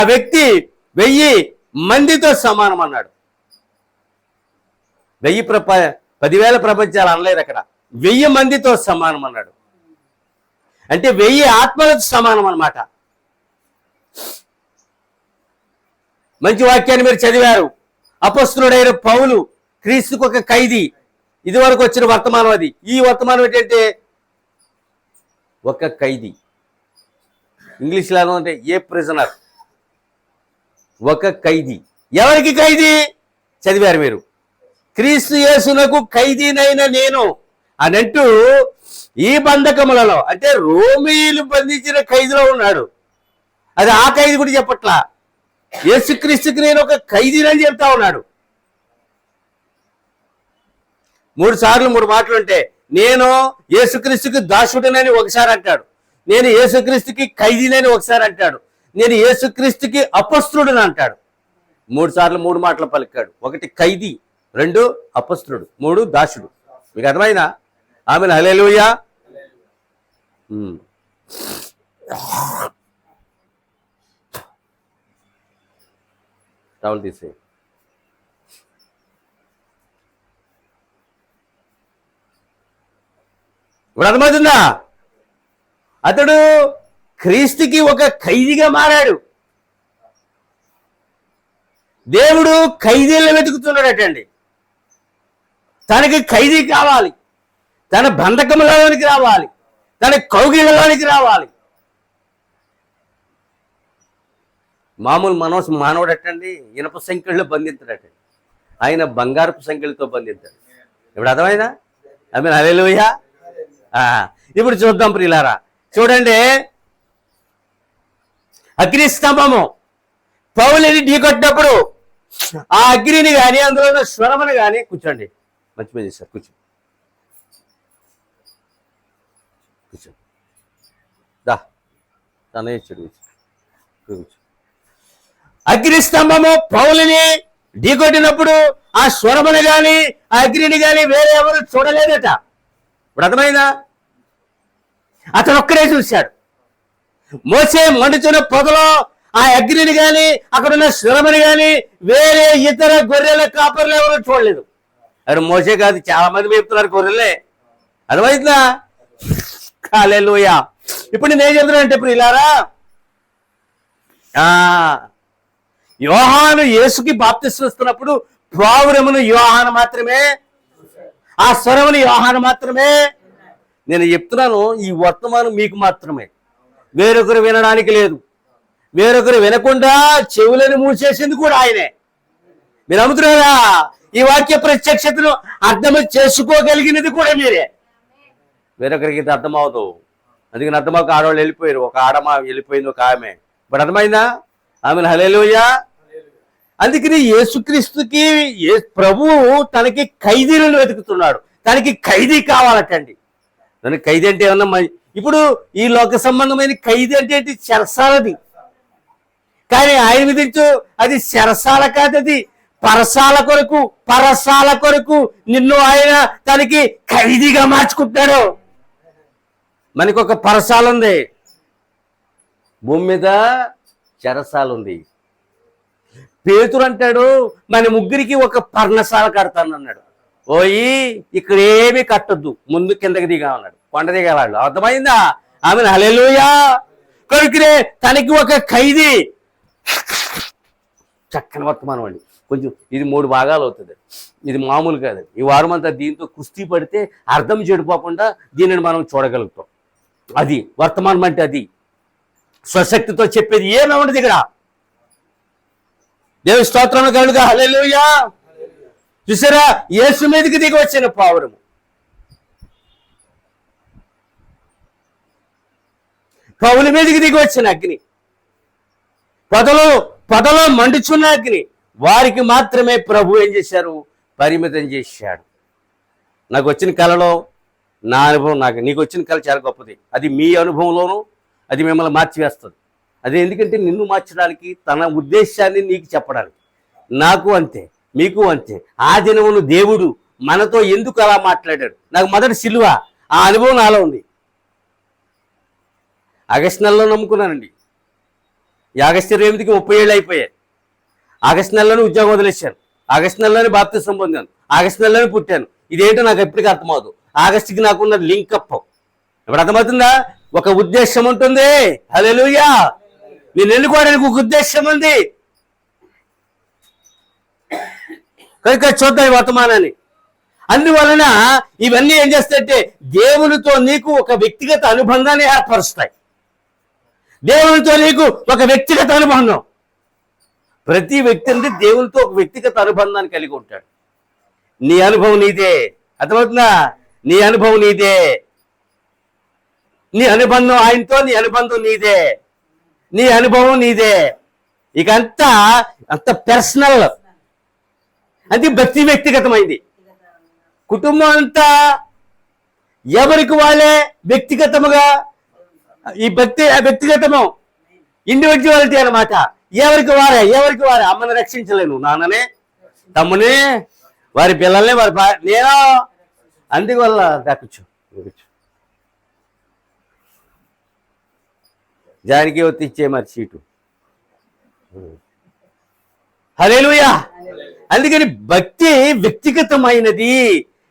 ఆ వ్యక్తి 1000 మందితో సమానం అన్నాడు. 10,000 ప్రపంచాలు అనలేదు అక్కడ. 1000 మందితో సమానం అన్నాడు. అంటే 1000 ఆత్మలతో సమానం అన్నమాట. మంచి వాక్యాన్ని మీరు చదివారు. అపొస్తలుడైన పౌలు క్రీస్తుకు ఒక ఖైదీ. ఇదివరకు వచ్చిన వర్తమానం అది. ఈ వర్తమానం ఏంటంటే ఒక ఖైదీ. ఇంగ్లీష్లో అంటే ఏ ప్రిజనర్, ఒక ఖైదీ. ఎవరికి ఖైదీ? చదివారు మీరు. క్రీస్తు యేసునకు ఖైదీనైన నేను అనంటూ ఈ బంధకములలో, అంటే రోమీయులు బంధించిన ఖైదీలో ఉన్నాడు. అది ఆ ఖైదీ కూడా చెప్పట్లా, యేసుక్రీస్తుకి నేను ఒక ఖైదీనని చెప్తా ఉన్నాడు. 3 సార్లు 3 మాటలు అంటే, నేను యేసుక్రీస్తుకి దాసుడనని ఒకసారి అంటాడు, నేను యేసుక్రీస్తుకి ఖైదీనని ఒకసారి అంటాడు, నేను యేసుక్రీస్తుకి అపొస్తలుడని అంటాడు. 3 సార్లు 3 మాటలు పలికాడు. 1 ఖైదీ, 2 అపొస్తలుడు, 3 దాసుడు. మీకు అర్థమైందా? Amen hallelujah. టవల్ తీసే. ఇప్పుడు అర్థమవుతుందా? అతడు క్రీస్తుకి ఒక ఖైదీగా మారాడు. దేవుడు ఖైదీలను వెతుకుతున్నాడటండి. తనకి ఖైదీ కావాలి, తన బంధకములలోనికి రావాలి, తన కౌగిళ్ళలోనికి రావాలి. మామూలు మానవుడు అట్టండి ఇనప సంఖ్యలో బంధించడటండి, ఆయన బంగారపు సంఖ్యలతో బంధించాడు. ఇప్పుడు అర్థమైందా? ఆమేన్ హల్లెలూయా. ఇప్పుడు చూద్దాం ప్రియులారా, చూడండి. అగ్ని స్తంభము పౌలుని ఢీకొట్టినప్పుడు ఆ అగ్నిని కానీ అందులో ఉన్న స్వరమును కానీ, కూర్చోండి, మంచి పని చేశారు, కూర్చో కూర్చో, దా తనే ఇచ్చాడు, కూర్చో. అగ్ని స్తంభము పౌలుని ఢీకొట్టినప్పుడు ఆ స్వరమును కానీ ఆ అగ్నిని కానీ వేరే ఎవరు చూడలేదట. ఇప్పుడు అర్థమైందా? అతను ఒక్కడే చూశాడు. మోసే మండుచున్న పొదలో ఆ అగ్నిని కానీ అక్కడున్న స్వరముని కానీ వేరే ఇతర గొర్రెల కాపర్లు ఎవరు చూడలేదు. అరే మోసే కాదు, చాలా మంది మేపుతున్నారు గొర్రెలే. అర్థమైందా? హల్లెలూయా. ఇప్పుడు నేనేం చెప్తున్నా అంటే ప్రియులారా, యోహాను యేసుకి బాప్తిస్మం ఇస్తున్నప్పుడు పావురమును యోహాను మాత్రమే, ఆ స్వరమును యోహాను మాత్రమే. నేను చెప్తున్నాను, ఈ వర్తమానం మీకు మాత్రమే, వేరొకరు వినడానికి లేదు. వేరొకరు వినకుండా చెవులను మూసేసింది కూడా ఆయనే. మీరు నమ్ముతున్నారా? ఈ వాక్య ప్రత్యక్షతను అర్థం చేసుకోగలిగినది కూడా మీరే. వేరొకరికి ఇది అర్థమవుతూ, అందుకని అర్థమవుక ఆడవాళ్ళు వెళ్ళిపోయారు. ఒక ఆడమ వెళ్ళిపోయింది, ఒక ఆమె. ఇప్పుడు అర్థమైందా? ఆమెను హల్లెలూయా. అందుకని యేసుక్రీస్తుకి ప్రభువు తనకి ఖైదీలను వెతుకుతున్నాడు. తనకి ఖైదీ కావాలటండి. దానికి ఖైదీ అంటే ఏమన్నా, ఇప్పుడు ఈ లోక సంబంధమైన ఖైదీ అంటే ఏంటి? చెరసాలది. కానీ ఆయన విధించు అది చెరసాల కాదు, అది పరసాల కొరకు, పరసాల కొరకు నిన్ను ఆయన తనకి ఖైదీగా మార్చుకుంటాడు. మనకి ఒక పరసాల ఉంది, భూమి మీద చెరసాల ఉంది. పేతురు అంటాడు, మన ముగ్గురికి ఒక పర్ణశాల కడతాను అన్నాడు. పోయి ఇక్కడ ఏమీ కట్టొద్దు, ముందు కిందకి దిగా అన్నాడు. కొండ దిగాడు. అర్థమైందా? ఆమెను హల్లెలూయా. కొడుకునే తనకి ఒక ఖైదీ. చక్కని వర్తమానం అండి. కొంచెం ఇది 3 భాగాలు అవుతుంది. ఇది మామూలు కాదు. ఈ వారం అంతా దీంతో కుస్తీ పడితే అర్థం చెడిపోకుండా దీనిని మనం చూడగలుగుతాం. అది వర్తమానం అంటే, అది స్వశక్తితో చెప్పేది ఏమీ ఉండదు ఇక్కడ. దేవుని స్తోత్రం కలుగ హల్లెలూయా. చూసారా? యేసు మీదకి దిగి వచ్చిన పావురము, పౌలు మీదకి దిగి వచ్చిన అగ్ని, పొదలో మండుచున్న అగ్ని, వారికి మాత్రమే ప్రభు ఏం చేశారు? పరిమితం చేశాడు. నాకు వచ్చిన కళలో నా అనుభవం, నీకు వచ్చిన కళ చాలా గొప్పది. అది మీ అనుభవంలోనూ అది మిమ్మల్ని మార్చివేస్తుంది. అది ఎందుకంటే నిన్ను మార్చడానికి, తన ఉద్దేశాన్ని నీకు చెప్పడానికి. నాకు అంతే, మీకు అంతే. ఆ దినమును దేవుడు మనతో ఎందుకు అలా మాట్లాడాడు? నాకు మొదటి సిలువ, ఆ అనుభవం నాలో ఉంది. ఆగస్టు నెలలో నమ్ముకున్నానండి. ఈ ఆగస్టు 28కి 30 ఏళ్ళు అయిపోయాయి. ఆగస్టు నెలలోనే ఉద్యోగం వదిలేశాను, ఆగస్టు నెలలోనే బాప్తిసం పొందాను, ఆగస్టు నెలలోనే పుట్టాను. ఇదేంటో నాకు ఎప్పటికీ అర్థమవుతుంది. ఆగస్టుకి నాకున్న లింకప్ ఇప్పుడు అర్థమవుతుందా? ఒక ఉద్దేశం ఉంటుంది. హల్లెలూయా. నేను ఎన్నుకోవడానికి ఒక ఉద్దేశం ఉంది. కనుక చూద్దాం ఈ వర్తమానాన్ని. అందువలన ఇవన్నీ ఏం చేస్తాయంటే దేవునితో నీకు ఒక వ్యక్తిగత అనుబంధాన్ని ఏర్పరుస్తాయి. దేవునితో నీకు ఒక వ్యక్తిగత అనుబంధం. ప్రతి వ్యక్తి అంటే దేవునితో ఒక వ్యక్తిగత అనుబంధాన్ని కలిగి ఉంటాడు. నీ అనుభవం నీదే. అర్థమవుతుందా? నీ అనుభవం నీదే, నీ అనుబంధం ఆయనతో, నీ అనుబంధం నీదే, నీ అనుభవం నీదే. ఇక అంత పర్సనల్, అది భక్తి వ్యక్తిగతమైంది. కుటుంబం అంతా ఎవరికి వాళ్ళే వ్యక్తిగతముగా, ఈ భక్తి వ్యక్తిగతము ఇండివిజువాలిటీ అనమాట. ఎవరికి వారే అమ్మని రక్షించలేను, నాన్ననే, తమ్ముని, వారి పిల్లల్ని, వారి నేను అందువల్ల దక్కచ్చు. జానికి ఒత్తి ఇచ్చే మరి సీటు. హల్లెలూయా. అందుకని భక్తి వ్యక్తిగతమైనది.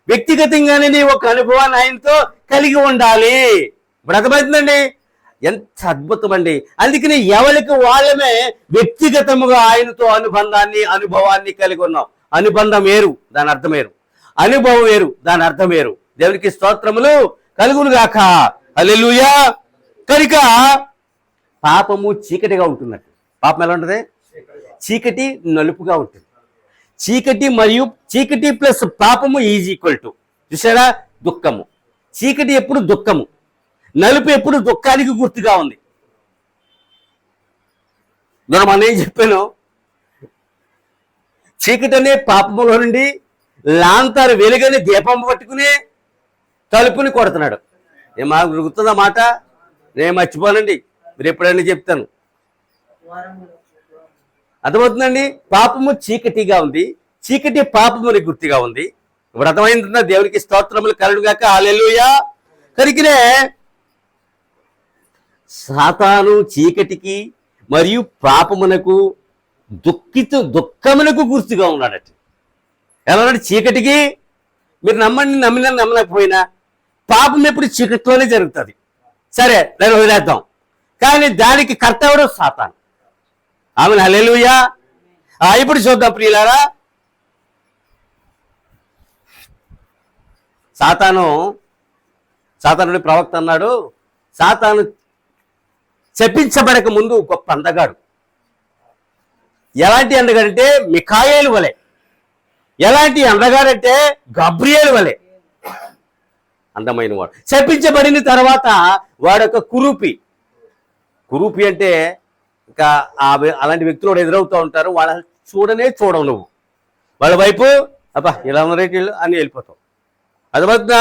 వ్యక్తిగతంగానే నీ ఒక అనుభవాన్ని ఆయనతో కలిగి ఉండాలి. ఇప్పుడు అర్థమవుతుందండి? ఎంత అద్భుతం అండి. అందుకని ఎవరికి వాళ్ళమే వ్యక్తిగతముగా ఆయనతో అనుభవాన్ని కలిగి ఉన్నాం. అనుబంధం వేరు, దాని అర్థం వేరు. అనుభవం వేరు, దాని అర్థం వేరు. దేవునికి స్తోత్రములు కలుగును గాక. హల్లెలూయా. కనుక పాపము చీకటిగా ఉంటున్నట్టు. పాపం ఎలా ఉంటుంది? చీకటి నలుపుగా ఉంటుంది. చీకటి ప్లస్ పాపము ఈజ్ ఈక్వల్ టు, చూసారా, దుఃఖము. చీకటి ఎప్పుడు దుఃఖము, నలుపు ఎప్పుడు దుఃఖానికి గుర్తుగా ఉంది. నేను మనం ఏం చెప్పాను? చీకటి అనే పాపములో నుండి లాంతారు వెలుగని దీపం పట్టుకుని తలుపుని కొడుతున్నాడు. మాకు గుర్తుందా మాట? నేను మర్చిపోనండి, మీరు ఎప్పుడైనా చెప్తాను. అర్థమవుతుందండి? పాపము చీకటిగా ఉంది, చీకటి పాపముని గుర్తుగా ఉంది. ఇప్పుడు అర్థమైందా? దేవునికి స్తోత్రములు కలుగుగాక. హల్లెలూయా. కనుకనే సాతాను చీకటికి మరియు పాపమునకు దుఃఖమునకు గుర్తుగా ఉన్నాడట. ఎలా ఉన్నాడు? చీకటికి, మీరు నమ్మకపోయినా పాపం ఎప్పుడు చీకటిలోనే జరుగుతుంది. సరే, దాన్ని వదిలేద్దాం. కానీ దానికి కర్త ఎవరు? సాతాను. ఆమెను. హల్లెలూయా. ఇప్పుడు చూద్దాం ప్రియులారా. సాతానుడి ప్రవక్త అన్నాడు, సాతాను శపించబడక ముందు గొప్ప అందగాడు. ఎలాంటి అందగాడంటే మిఖాయేలు వలె. ఎలాంటి అందగాడంటే గబ్రియేలు వలె అందమైన వాడు. శపించబడిన తర్వాత వాడొక కురూపి అంటే ఇంకా అలాంటి వ్యక్తులు ఎదురవుతూ ఉంటారు. వాళ్ళ చూడవు నువ్వు, వాళ్ళ వైపు అబ్బా ఇలా ఉన్నారేంటి వీళ్ళు అని వెళ్ళిపోతావు. అది వద్ద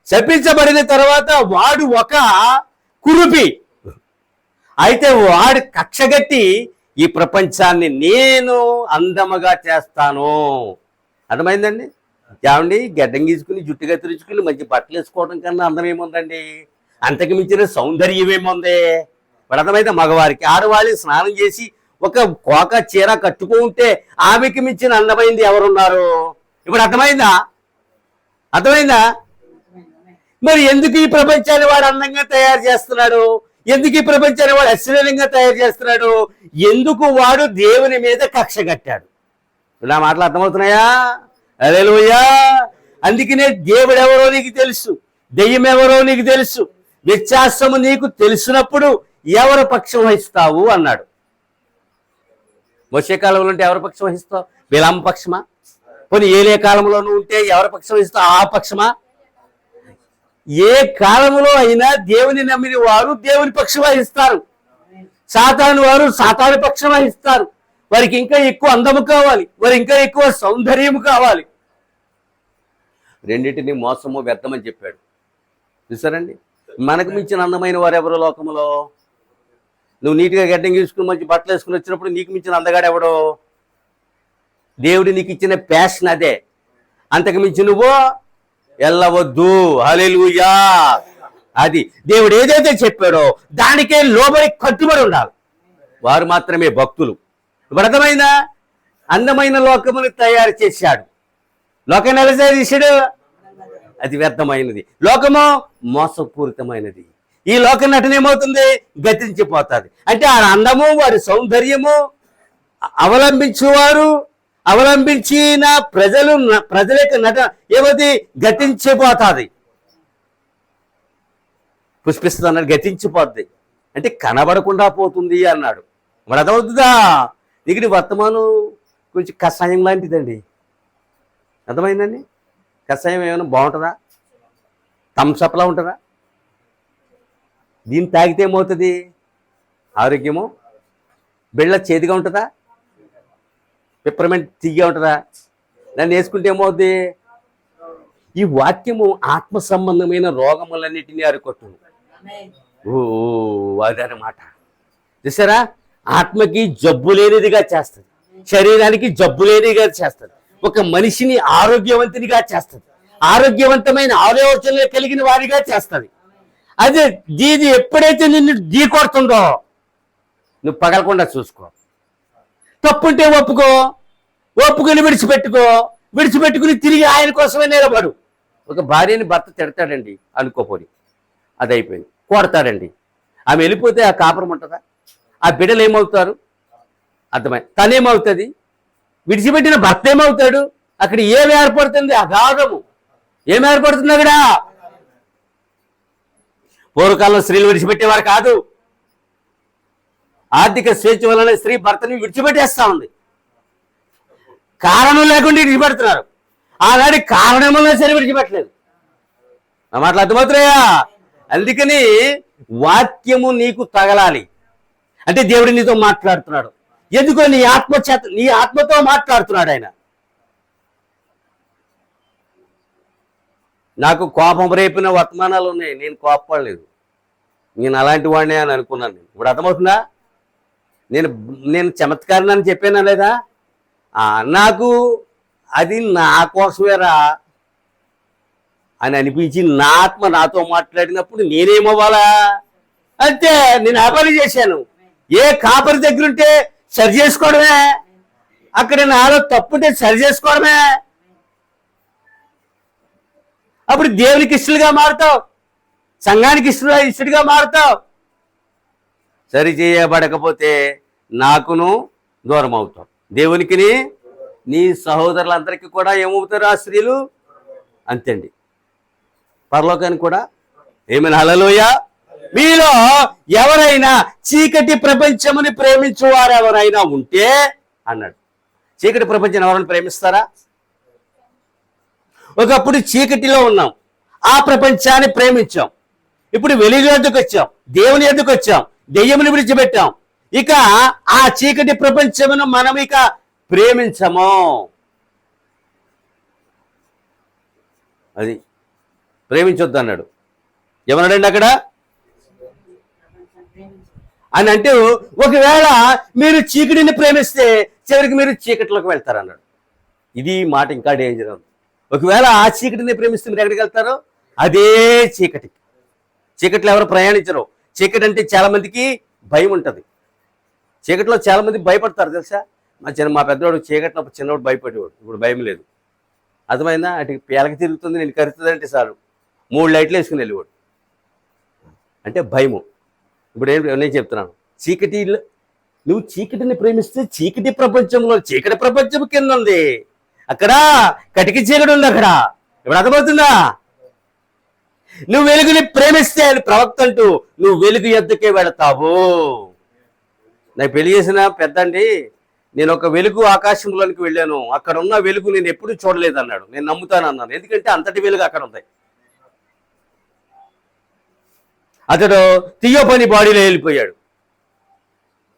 శపించబడిన తర్వాత వాడు ఒక కురూపి. అయితే వాడు కక్షగట్టి ఈ ప్రపంచాన్ని నేను అందముగా చేస్తాను. అర్థమైందండి? ఏమండి, గడ్డం గీసుకుని జుట్టు కత్తిరించుకుని మంచి బట్టలు వేసుకోవడం కన్నా అందం ఏముందండి? అంతకు మించిన సౌందర్యం ఏముంది? ఇప్పుడు అర్థమైతే మగవారికి, ఆడవాళ్ళకి స్నానం చేసి ఒక కోక చీర కట్టుకుంటే ఆమెకి మించిన అందమైంది ఎవరున్నారు? ఇప్పుడు అర్థమైందా? మరి ఎందుకు ఈ ప్రపంచాన్ని వాడు అందంగా తయారు చేస్తున్నాడు? ఎందుకు ఈ ప్రపంచాన్ని వాడు అశ్లీలంగా తయారు చేస్తున్నాడు? ఎందుకు వాడు దేవుని మీద కక్ష కట్టాడు? నా మాటలు అర్థమవుతున్నాయా? హల్లెలూయా. అందుకనే దేవుడు ఎవరో నీకు తెలుసు, దెయ్యం ఎవరో నీకు తెలుసు. వ్యత్యాసము నీకు తెలిసినప్పుడు ఎవరు పక్షం వహిస్తావు అన్నాడు. మోషే కాలంలో ఉంటే ఎవరి పక్షం వహిస్తావు? బిలాము పక్షమా? పోనీ ఏలే కాలంలోనూ ఉంటే ఎవరి పక్షం వహిస్తావు? ఆ పక్షమా? ఏ కాలంలో అయినా దేవుని నమ్మిన వారు దేవుని పక్షం వహిస్తారు, సాతాను వారు సాతాను పక్షం వహిస్తారు. వారికి ఇంకా ఎక్కువ అందము కావాలి, వారికి ఇంకా ఎక్కువ సౌందర్యము కావాలి. రెండింటిని మోసము వ్యర్థమని చెప్పాడు. చూసారండి? మనకు మించిన అందమైన వారు ఎవరో లోకంలో? నువ్వు నీట్గా గడ్డం గీసుకుని మంచి బట్టలు వేసుకుని వచ్చినప్పుడు నీకు మించిన అందగాడు ఎవడో? దేవుడు నీకు ఇచ్చిన ప్యాషన్ అదే. అంతకు మించి నువ్వు వెళ్ళవద్దు. హల్లెలూయా. అది దేవుడు ఏదైతే చెప్పాడో దానికే లోబడి కట్టుబడి ఉండాలి. వారు మాత్రమే భక్తులు. ఇప్పుడు అర్థమైందా? అందమైన లోకమును తయారు చేశాడు. లోకాన్ని ఎలా తయారు చేశాడు? అది వ్యర్థమైనది. లోకము మోసపూరితమైనది. ఈ లోక నటన ఏమవుతుంది? గతించిపోతుంది. అంటే ఆ అందము, వారి సౌందర్యము అవలంబించిన ప్రజల యొక్క నటన ఏమవుతుంది? గతించిపోతుంది. పుష్పిస్తుంది అన్నాడు, గతించిపోద్ది అంటే కనబడకుండా పోతుంది అన్నాడు. మరి అర్థమవుతుందా? ఇక్కడ వర్తమానం కొంచెం కషాయం లాంటిదండి. అర్థమైందండి? కషాయం ఏమైనా బాగుంటుందా? థమ్సప్లా ఉంటుందా? దీన్ని తాగితే ఏమవుతుంది? ఆరోగ్యము. బిళ్ళ చేతిగా ఉంటుందా? పిప్పర్మెంట్ తీగా ఉంటుందా? దాన్ని వేసుకుంటే ఏమవుద్ది? ఈ వాక్యము ఆత్మ సంబంధమైన రోగములన్నిటినీ అరికొట్టును. అదనమాట. చూసారా? ఆత్మకి జబ్బు లేనిదిగా చేస్తుంది, శరీరానికి జబ్బు లేనిదిగా చేస్తుంది, ఒక మనిషిని ఆరోగ్యవంతునిగా చేస్తుంది, ఆరోగ్యవంతమైన ఆలోచనలు కలిగిన వారిగా చేస్తుంది. అదే దీది ఎప్పుడైతే నిన్ను కొడుతుందో నువ్వు పగలకుండా చూసుకో. తప్పుంటే ఒప్పుకొని విడిచిపెట్టుకుని తిరిగి ఆయన కోసమే నిలబడు. ఒక భార్యని భర్త తిడతాడండి అనుకోపోని, అది అయిపోయింది. కొడతాడండి, ఆమె వెళ్ళిపోతే ఆ కాపురం ఉంటుందా? ఆ బిడ్డలు ఏమవుతారు? అర్థమై తనేమవుతుంది? విడిచిపెట్టిన భర్త ఏమవుతాడు? అక్కడ ఏమి ఏర్పడుతుంది? అగాధము. ఏమి ఏర్పడుతుంది అక్కడ? పూర్వకాలంలో స్త్రీలు విడిచిపెట్టేవారు కాదు. ఆర్థిక స్వేచ్ఛ వలన స్త్రీ భర్తని విడిచిపెట్టేస్తా ఉంది. కారణం లేకుండా విడిచిపెడుతున్నారు. ఆనాడు కారణం వల్ల సరే విడిచిపెట్టలేదు. నా మాటలు అర్థమవుతున్నాయా? అందుకని వాక్యము నీకు తగలాలి. అంటే దేవుడు నీతో మాట్లాడుతున్నాడు. ఎందుకో నీ ఆత్మతో మాట్లాడుతున్నాడు ఆయన. నాకు కోపం రేపిన వర్తమానాలు ఉన్నాయి, నేను కోపపడలేదు. నేను అలాంటి వాడినే అని అనుకున్నాను. నేను ఇప్పుడు అర్థమవుతుందా? నేను చమత్కారం అని చెప్పానా లేదా? నాకు అది నా కోసమేరా అని అనిపించి నా ఆత్మ నాతో మాట్లాడినప్పుడు నేనేమవ్వాలా? అంతే. నేను ఆ పని చేశాను. ఏ కాపరి దగ్గరుంటే సరి చేసుకోవడమే, అక్కడ నాలో తప్పుంటే సరి చేసుకోవడమే. అప్పుడు దేవునికి ఇష్టలుగా మారుతావు, సంఘానికి ఇష్టడిగా మారుతావు. సరి చేయబడకపోతే నాకును దూరం అవుతావు. దేవునికిని నీ సహోదరులందరికీ కూడా ఏమవుతారు ఆ స్త్రీలు? అంతేండి. పరలోకానికి కూడా. ఏమైనా హల్లెలూయా. మీలో ఎవరైనా చీకటి ప్రపంచముని ప్రేమించువారు ఎవరైనా ఉంటే అన్నాడు. చీకటి ప్రపంచం ఎవరైనా ప్రేమిస్తారా? ఒకప్పుడు చీకటిలో ఉన్నాం, ఆ ప్రపంచాన్ని ప్రేమించాం. ఇప్పుడు వెలుగు ఎద్దుకు వచ్చాం, దేవుని ఎద్దుకు వచ్చాం, దెయ్యముని విడిచిపెట్టాం. ఇక ఆ చీకటి ప్రపంచమును మనం ఇక ప్రేమించము. అది ప్రేమించొద్దు అన్నాడు. ఏమన్నాడండి అక్కడ? అని అంటే ఒకవేళ మీరు చీకటిని ప్రేమిస్తే చివరికి మీరు చీకటిలోకి వెళ్తారన్నాడు. ఇది మాట ఇంకా డేంజర్. ఒకవేళ ఆ చీకటిని ప్రేమిస్తే మీరు ఎక్కడికి వెళ్తారో అదే చీకటి. చీకట్లో ఎవరు ప్రయాణించరు. చీకటి అంటే చాలా మందికి భయం ఉంటుంది. చీకట్లో చాలా మంది భయపడతారు తెలుసా? మా పెద్దవాడు చీకట్లో చిన్నవాడు భయపడేవాడు, ఇప్పుడు భయం లేదు. అర్థమైందా? అటు పేలకి తిరుగుతుంది, నేను కరుతుందంటే చాలు 3 లైట్లు వేసుకుని వెళ్ళేవాడు. అంటే భయము. ఇప్పుడు నేను చెప్తున్నాను, నువ్వు చీకటిని ప్రేమిస్తే చీకటి ప్రపంచం కింద ఉంది. అక్కడ కటికి చీకటి ఉంది. అక్కడ ఇప్పుడు అర్థమవుతుందా? నువ్వు వెలుగుని ప్రేమిస్తే ప్రవక్త అంటూ నువ్వు వెలుగు ఎద్దుకే వెళతావు. నాకు పెళ్లి చేసిన పెద్ద అండి, నేను ఒక వెలుగు ఆకాశంలోనికి వెళ్ళాను, అక్కడ ఉన్న వెలుగు నేను ఎప్పుడు చూడలేదు అన్నాడు. నేను నమ్ముతాను అన్నాను, ఎందుకంటే అంతటి వెలుగు అక్కడ ఉంది. అతడు తీయోపని బాడీలో వెళ్ళిపోయాడు.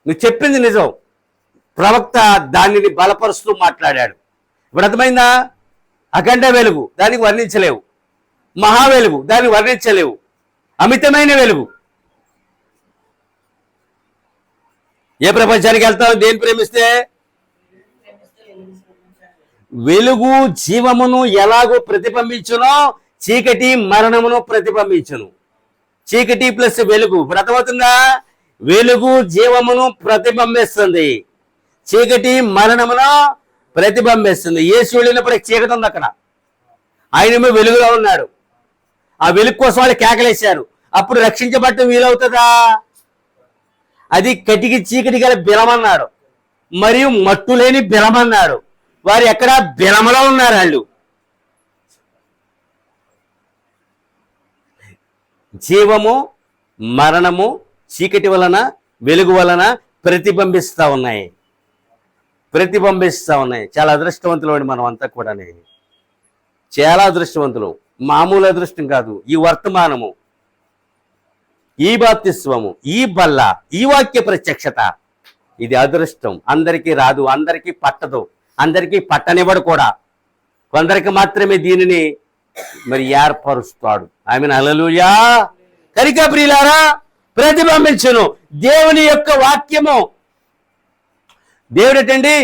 నువ్వు చెప్పింది నిజం. ప్రవక్త దానిని బలపరుస్తూ మాట్లాడాడు. ఇప్పుడు అర్థమైందా? అఖండ వెలుగు, దానికి వర్ణించలేవు. మహా వెలుగు, దాన్ని వర్ణించలేవు. అమితమైన వెలుగు. ఏ ప్రపంచానికి వెళ్తావు? దేని ప్రేమిస్తే? వెలుగు జీవమును ఎలాగో ప్రతిబింబించునో చీకటి మరణమును ప్రతిబింబించును. చీకటి ప్లస్ వెలుగు. ఇప్పుడు అర్థమవుతుందా? వెలుగు జీవమును ప్రతిబింబిస్తుంది, చీకటి మరణమును ప్రతిబింబిస్తుంది. యేసు వెళ్ళినప్పుడు చీకటి ఉంది అక్కడ, ఆయనేమో వెలుగులో ఉన్నాడు. ఆ వెలుగు కోసం వాళ్ళు కేకలేశారు. అప్పుడు రక్షించబడటం వీలవుతుందా? అది కటికి చీకటి గల బిలమన్నాడు, మరియు మట్టు లేని బిలమన్నాడు. వారు ఎక్కడ? బిలమలో ఉన్నారు వాళ్ళు. జీవము మరణము చీకటి వలన వెలుగు వలన ప్రతిబింబిస్తూ ఉన్నాయి. చాలా అదృష్టవంతులు అండి మనం అంతా కూడా, చాలా అదృష్టవంతులు. మామూలు అదృష్టం కాదు. ఈ వర్తమానము, ఈ బాప్తిస్వము, ఈ బల్ల, ఈ వాక్య ప్రత్యక్షత, ఇది అదృష్టం. అందరికీ రాదు, అందరికీ పట్టదు, అందరికీ పట్టనివ్వడు కూడా. కొందరికి మాత్రమే దీనిని మరి ఏర్పరుస్తాడు. ఆమెను హల్లెలూయా. కనుక ప్రియులారా, ప్రతిబింబించును దేవుని యొక్క వాక్యము. దేవుడటండి,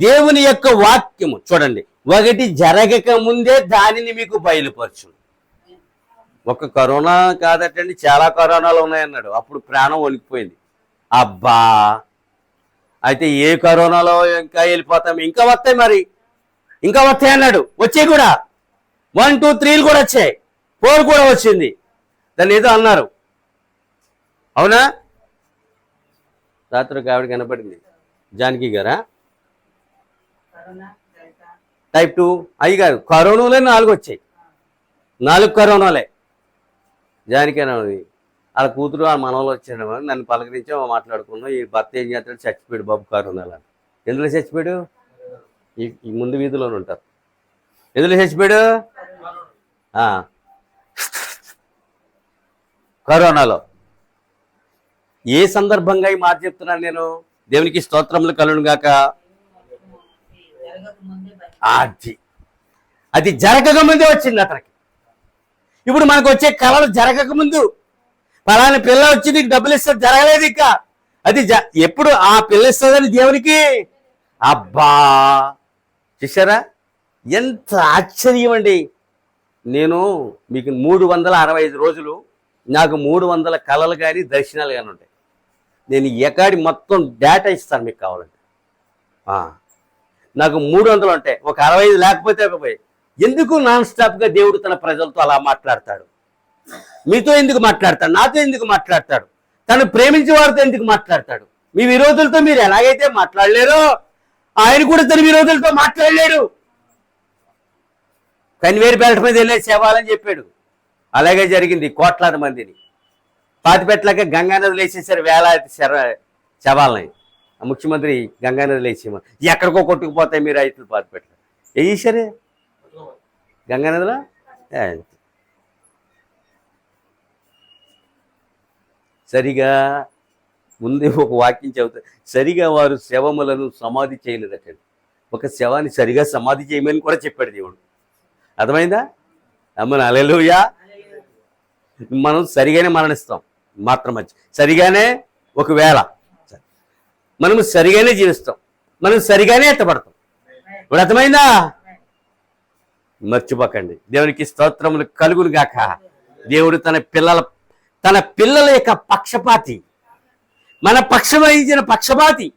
దేవుని యొక్క వాక్యము చూడండి, ఒకటి జరగక ముందే దానిని మీకు బయలుపరచు. ఒక కరోనా కాదటండి, చాలా కరోనాలు ఉన్నాయన్నాడు. అప్పుడు ప్రాణం వణికిపోయింది. అబ్బా, అయితే ఏ కరోనాలో ఇంకా వెళ్ళిపోతాం, ఇంకా వస్తాయి, మరి ఇంకా వస్తాయి అన్నాడు. వచ్చాయి కూడా, 1, 2, 3 కూడా వచ్చాయి, 4 కూడా వచ్చింది. దాన్ని ఏదో అన్నారు, అవునా? రాత్రి ఒక ఆవిడ కనపడింది, జానకి గారా, టైప్ 2 అవి కాదు, కరోనాలే 4 వచ్చాయి, 4 కరోనాలే. జానకి అన్నది వాళ్ళ కూతురు వాళ్ళ మనవలు వచ్చాడు, నన్ను పలకరించాం, మాట్లాడుకున్నాం. ఈ భర్త ఏం చేస్తాడు? చచ్చిపోయాడు బాబు కరోనాలో. ఎందులో చచ్చిపోయాడు? ఈ ముందు వీధిలోనే ఉంటారు. ఎందులో చచ్చిపోయాడు? కరోనాలో. ఏ సందర్భంగా ఈ మాట చెప్తున్నాను నేను? దేవునికి స్తోత్రములు కలుగును గాక. అది జరగక ముందే వచ్చింది అతనికి. ఇప్పుడు మనకు వచ్చే కళలు జరగక ముందు, పలానా పిల్ల వచ్చి నీకు డబ్బులు ఇస్తుంది, జరగలేదు ఇంకా. అది ఎప్పుడు ఆ పిల్ల ఇస్తుందని దేవునికి. అబ్బా, చూసారా ఎంత ఆశ్చర్యం అండి. నేను మీకు 365 రోజులు నాకు 300 కళలు కానీ దర్శనాలు కానీ ఉంటాయి. నేను ఎకాడి మొత్తం డేటా ఇస్తాను మీకు కావాలంటే. నాకు 300 ఉంటాయి, ఒక 65 లేకపోతే పోయి. ఎందుకు నాన్ స్టాప్గా దేవుడు తన ప్రజలతో అలా మాట్లాడతాడు? మీతో ఎందుకు మాట్లాడతాడు? నాతో ఎందుకు మాట్లాడతాడు? తను ప్రేమించే వారితో ఎందుకు మాట్లాడతాడు? మీ విరోధులతో మీరు ఎలాగైతే మాట్లాడలేరో ఆయన కూడా తన విరోధులతో మాట్లాడలేడు. కనివేరుపేట మీద వెళ్ళే సేవాలని చెప్పాడు. అలాగే జరిగింది. కోట్లాది మందిని పాతిపెట్టలేక గంగానదిలో వేసేసారు, వేలాది శవాలని. ముఖ్యమంత్రి గంగానదిలో వేసేమో ఎక్కడికో కొట్టుకుపోతాయి మీరు రైతులు పాతిపెట్టలే వేసారే గంగానదిలో. సరిగా ముందే ఒక వాక్యం చెబుతారు, సరిగా వారు శవములను సమాధి చేయలేదటండి. ఒక శవాన్ని సరిగా సమాధి చేయమని కూడా చెప్పాడు దేవుడు. అర్థమైందా? అమ్మను హల్లెలూయా. మనం సరిగానే మరణిస్తాం మాత్రం మంచి, సరిగానే ఒకవేళ మనము సరిగానే జీవిస్తాం, మనం సరిగానే ఎత్తపడతాం. ఇప్పుడు అర్థమైందా? మర్చిపోకండి. దేవునికి స్తోత్రములు కలుగును గాక. దేవుడు తన పిల్లల యొక్క పక్షపాతి, మన పక్షం వహించిన పక్షపాతి.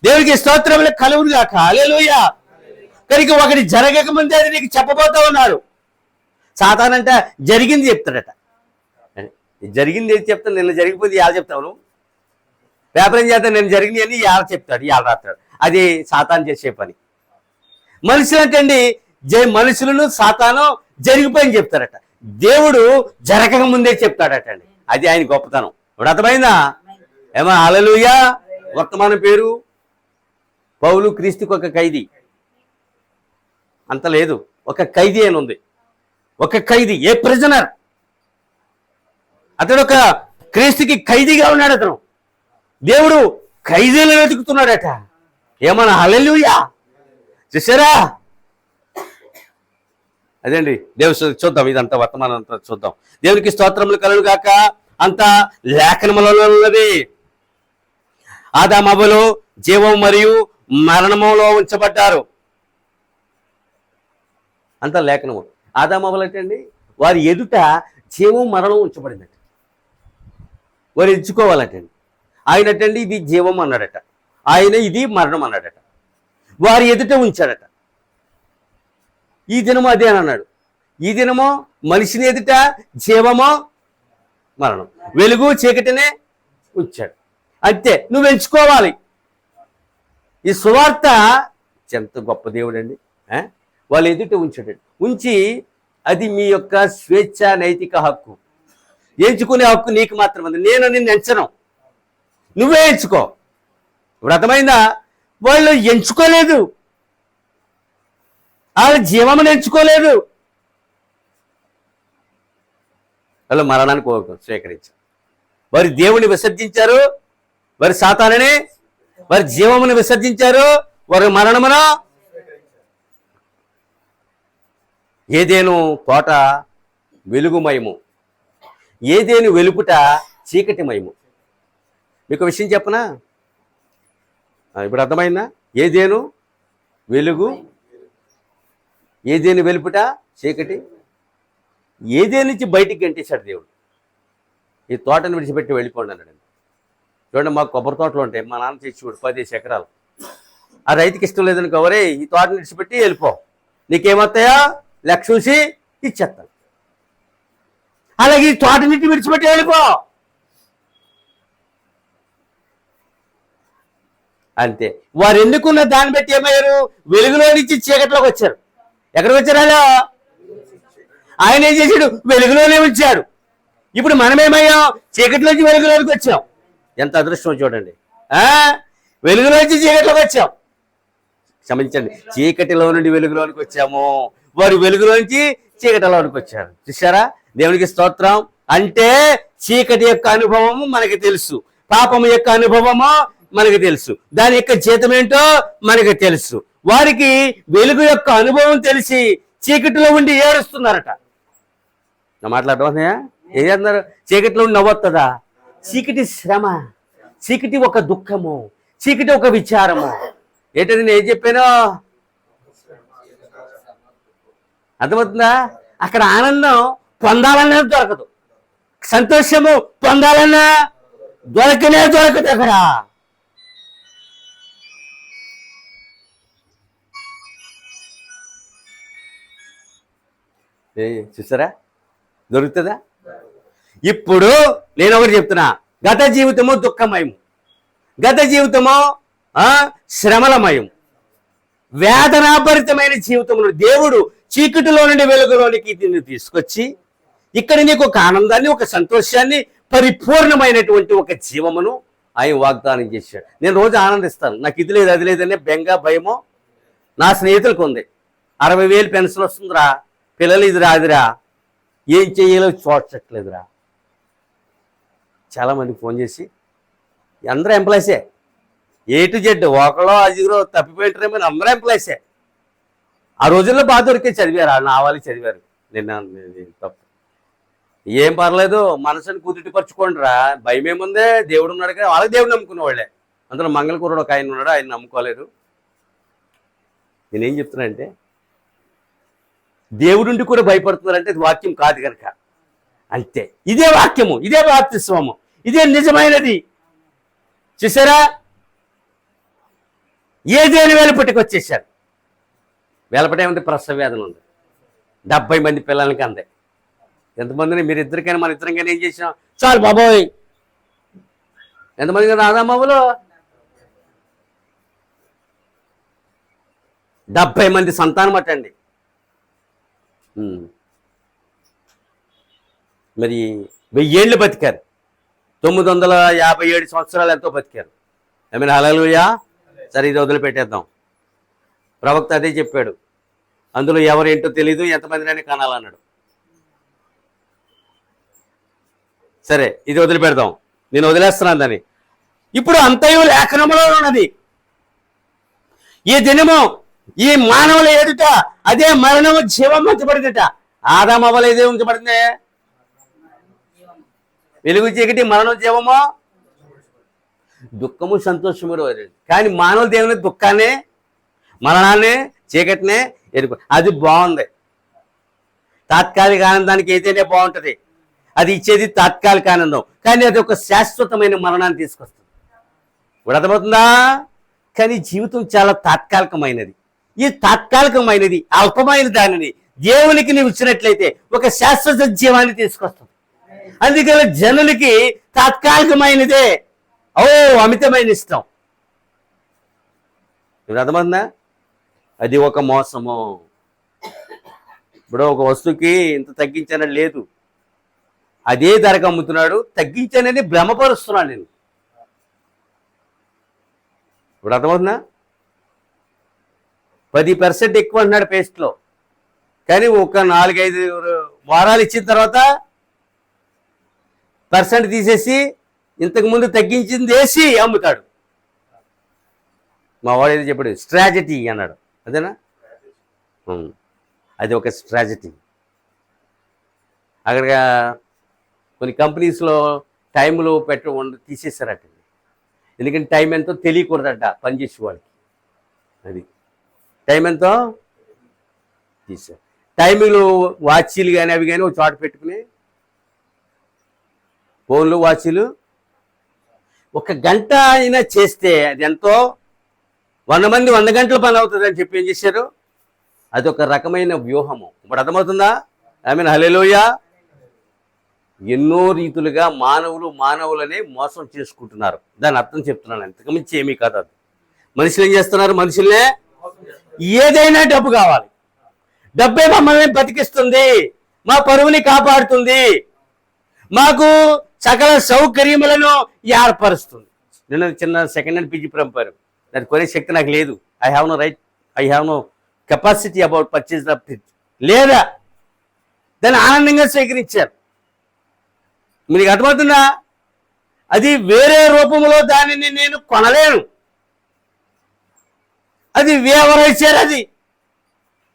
దేవునికి స్తోత్రములు కలుగును గాక. హల్లెలూయా. కనుక ఒకటి జరగక ముందే అది నీకు చెప్పబోతా ఉన్నారు. సాతానంట జరిగింది చెప్తాడట. జరిగింది ఏది చెప్తాను? నిన్న జరిగిపోయింది ఇవాళ చెప్తాను. వ్యాపారం చేస్తా నేను జరిగింది అని ఇవాళ చెప్తాడు, ఇవాళ రాస్తాడు. అది సాతాను చేసే పని. మనుషులు అంటండి, మనుషులను సాతాను జరిగిపోయింది చెప్తారట. దేవుడు జరగక ముందే చెప్తాడట అండి. అది ఆయన గొప్పతనం. ఇప్పుడు అర్థమైందా? ఏమో హల్లెలూయా. వర్తమానం పేరు పౌలు క్రీస్తుకు ఒక ఖైదీ. అంత లేదు, ఒక ఖైదీ అని ఉంది. ఒక ఖైదీ, ఏ ప్రిజనర్. అతడు ఒక క్రీస్తుకి ఖైదీగా ఉన్నాడు. అతను దేవుడు ఖైదీలను వెతుకుతున్నాడట. ఏమన్నా హల్లెలూయా. చూసారా? అదేండి దేవుడు. చూద్దాం, ఇదంతా వర్తమానం అంతా చూద్దాం. దేవునికి స్తోత్రములు కలుగును గాక. అంతా లేఖనములలో ఉన్నది. ఆదాము హవ్వలు జీవం మరియు మరణములో ఉంచబడ్డారు. అంతా లేఖనము. ఆదాము హవ్వలు అంటే అండి, వారి ఎదుట జీవం మరణం ఉంచబడిందండి. వారు ఎంచుకోవాలటండి. ఆయనటండి ఇది జీవం అన్నాడట, ఆయన ఇది మరణం అన్నాడట, వారి ఎదుట ఉంచాడట. ఈ దినము అదే అని అన్నాడు. ఈ దినమో మనిషిని ఎదుట జీవమో మరణం, వెలుగు చీకటినే ఉంచాడు. అంతే, నువ్వు ఎంచుకోవాలి. ఈ సువార్త ఎంత గొప్ప దేవుడు అండి. వాళ్ళు ఎదుట ఉంచాడు, ఉంచి అది మీ యొక్క స్వేచ్ఛ నైతిక హక్కు, ఎంచుకునే హక్కు నీకు మాత్రం ఉంది. నేను నిన్ను ఎంచను, నువ్వే ఎంచుకో. ఇప్పుడు అర్థమైందా? వాళ్ళు ఎంచుకోలేదు, వాళ్ళ జీవమును ఎంచుకోలేదు, వాళ్ళు మరణానికి స్వీకరించారు. వారి దేవుని విసర్జించారు, వారి సాతానుని, వారి జీవమును విసర్జించారు, వారి మరణమును. ఏదేను తోట వెలుగుమయము, ఏదేను వెలుపుట చీకటిమయము. మీకు విషయం చెప్పనా? ఇప్పుడు అర్థమైందా? ఏదేను వెలుగు, ఏదేను వెలుపుట చీకటి. ఏదేను నుంచి బయటికి గంటేశాడు దేవుడు. ఈ తోటను విడిచిపెట్టి వెళ్ళిపోండి అన్నాడు. చూడండి, మాకు కొబ్బరి తోటలు ఉంటాయి, మా నాన్న చేసి 10 ఎకరాలు. ఆ రైతుకి ఇష్టం లేదని కవరే, ఈ తోటను విడిచిపెట్టి వెళ్ళిపో, నీకేమవుతాయో లెక్క చూసి ఇచ్చేస్తాను. అలాగే ఈ తోటనింటి విడిచిపెట్టి వెళ్ళిపో అంతే. వారు ఎన్నుకున్న దాన్ని బట్టి ఏమయ్యారు? వెలుగులో నుంచి చీకట్లోకి వచ్చారు. ఎక్కడికి వచ్చారు? అలా ఆయన ఏం చేశాడు? వెలుగులోనే ఉంచాడు. ఇప్పుడు మనమేమయ్యాం? చీకటిలోంచి వెలుగులోకి వచ్చాం. ఎంత అదృష్టం చూడండి. వెలుగులోంచి చీకట్లోకి వచ్చాం. క్షమించండి, చీకటిలో నుండి వెలుగులోనికి వచ్చాము, వారు వెలుగులోంచి చీకటిలోనికి వచ్చారు. చూసారా? దేవునికి స్తోత్రం. అంటే చీకటి యొక్క అనుభవము మనకి తెలుసు, పాపము యొక్క అనుభవము మనకు తెలుసు, దాని యొక్క జీతం ఏంటో మనకు తెలుసు. వారికి వెలుగు యొక్క అనుభవం తెలిసి చీకటిలో ఉండి ఏడుస్తున్నారట. నా మాట్లాడటం ఏం చేస్తున్నారు? చీకటిలో ఉండి నవ్వొస్తుందా? చీకటి శ్రమ, చీకటి ఒక దుఃఖము, చీకటి ఒక విచారము. ఏంటంటే నేను ఏం చెప్పానో అర్థమవుతుందా? అక్కడ ఆనందం పొందాలన్నా దొరకదు, సంతోషము పొందాలన్నా దొరకదు అక్కడ. చూసారా? దొరుకుతుందా? ఇప్పుడు నేను ఒకటి చెప్తున్నా, గత జీవితము దుఃఖమయం, గత జీవితము శ్రమలమయం, వేదనాభరితమైన జీవితమును దేవుడు చీకటిలో నుండి వెలుగులోనికి దీన్ని తీసుకొచ్చి ఇక్కడ నీకు ఒక ఆనందాన్ని, ఒక సంతోషాన్ని, పరిపూర్ణమైనటువంటి ఒక జీవమును ఆయన వాగ్దానం చేశాడు. నేను రోజు ఆనందిస్తాను. నాకు ఇది లేదు అది లేదనే బెంగ భయమో నా స్నేహితులకు ఉంది. 60,000 పెన్షన్ వస్తుందిరా, పిల్లలు ఇది రాదురా, ఏం చేయాలో చూడట్లేదురా. చాలామంది ఫోన్ చేసి, అందరూ ఎంప్లాయీసే, A to Z, ఒకళ్ళో అజిగురో తప్పిపోయింటారేమో, అందరూ ఎంప్లాయీసే. ఆ రోజుల్లో బాగా దొరికే చదివారు, వాళ్ళు నా వాళ్ళు చదివారు. నిన్న తప్పు ఏం పర్లేదు, మనసుని కుదుటిపరచుకోండి రా, భయం ఏముందే, దేవుడు ఉన్నాడు కదా. వాళ్ళకి దేవుడు నమ్ముకున్న వాళ్ళే. అందులో మంగళకూరుడు ఒక ఆయన ఉన్నాడు, ఆయన నమ్ముకోలేదు. నేనేం చెప్తున్నా అంటే, దేవుడుండి కూడా భయపడుతున్నారంటే ఇది వాక్యం కాదు కనుక. అంతే, ఇదే వాక్యము, ఇదే బాప్తిస్మము, ఇదే నిజమైనది. చూసారా? ఏదేని వేలపట్టుకు వచ్చేసారు. వేలపట ఏముంది? ప్రసవ వేదన ఉంది. 70 మంది పిల్లలకి అందే. ఎంతమందిని? మీరు ఇద్దరికైనా మన ఇద్దరికైనా ఏం చేసినాం? చాలు బాబోయ్. ఎంతమంది కదా ఆదామావులో? 70 మంది సంతానం అటండి. మరి 1000 ఏళ్ళు బతికారు, 957 సంవత్సరాలు ఎంతో బతికారు. ఐ మీన్ హల్లెలూయా. సరే, ఇది వదిలిపెట్టేద్దాం. ప్రవక్త అదే చెప్పాడు, అందులో ఎవరేంటో తెలీదు, ఎంతమందినైనా కనాలన్నాడు. సరే, ఇది వదిలిపెడదాం, నేను వదిలేస్తున్నాను దాన్ని. ఇప్పుడు అంతయు లేఖనములో ఉన్నది. ఈ దినము ఈ మానవుల ఎదుట అదే మరణము జీవం ఉంచబడిందట. ఆదాము అవ్వలు ఏదే ఉంచబడింది? వెలుగు చీకటి, మరణం జీవము, దుఃఖము సంతోషము. కానీ మానవులు దేవుని దుఃఖాన్ని, మరణాన్ని, చీకటినే ఎదుర్కొ. అది బాగుంది, తాత్కాలిక ఆనందానికి అయితేనే బాగుంటుంది. అది ఇచ్చేది తాత్కాలిక ఆనందం, కానీ అది ఒక శాశ్వతమైన మరణాన్ని తీసుకొస్తుంది. ఇప్పుడు అర్థమవుతుందా? కానీ జీవితం చాలా తాత్కాలికమైనది. ఈ తాత్కాలికమైనది అల్పమైన దానిని దేవునికి నీవు ఇచ్చినట్లయితే ఒక శాశ్వత జీవాన్ని తీసుకొస్తుంది. అందుకని జనులకి తాత్కాలికమైనదే అమితమైన ఇష్టం. ఇప్పుడు అర్థమవుతుందా? అది ఒక మోసము. ఇప్పుడు ఒక వస్తువుకి ఇంత తగ్గించానని లేదు, అదే ధరకు అమ్ముతున్నాడు, తగ్గించానని భ్రమపరుస్తున్నాను నేను. ఇప్పుడు అర్థమవుతుందా? 10% ఎక్కువ అంటున్నాడు పేస్ట్లో, కానీ ఒక 4-5 వారాలు ఇచ్చిన తర్వాత % తీసేసి ఇంతకుముందు తగ్గించింది వేసి అమ్ముతాడు. మా వాడు ఏదో చెప్పాడు, స్ట్రాటజీ అన్నాడు. అదేనా? అది ఒక స్ట్రాటజీ. అక్కడ కొన్ని కంపెనీస్లో టైంలో తీసేస్తారట. ఎందుకంటే టైం ఎంతో తెలియకూడదట పనిచేసే వాళ్ళకి. అది టైం ఎంతో తీసారు. టైంలు వాచీలు కానీ అవి కానీ ఒక చోట పెట్టుకుని, ఫోన్లు వాచీలు 1 గంట అయినా చేస్తే అది ఎంతో 100 మంది 100 గంటల పని అవుతుంది అని చెప్పి ఏం చేశారు? అది ఒక రకమైన వ్యూహము. ఇప్పుడు అర్థమవుతుందా? ఆమేన్, హల్లెలూయా. ఎన్నో రీతులుగా మానవులనే మోసం చేసుకుంటున్నారు. దాని అర్థం చెప్తున్నాను, అంతకుమించి ఏమీ కాదు. అది మనుషులు ఏం చేస్తున్నారు? మనుషులనే ఏదైనా డబ్బు కావాలి, డబ్బే మమ్మల్ని బతికిస్తుంది, మా పరువుని కాపాడుతుంది, మాకు సకల సౌకర్యములను ఏర్పరుస్తుంది. నేను చిన్న సెకండ్ హ్యాండ్ పిజి పంపారు, దాన్ని కొనే శక్తి నాకు లేదు. I have no capacity about purchase the fridge. లేదా దాన్ని ఆనందంగా స్వీకరించారు. మీకు అర్థమవుతుందా? అది వేరే రూపంలో దానిని నేను కొనలేను. అది వ్యవహరించారు. అది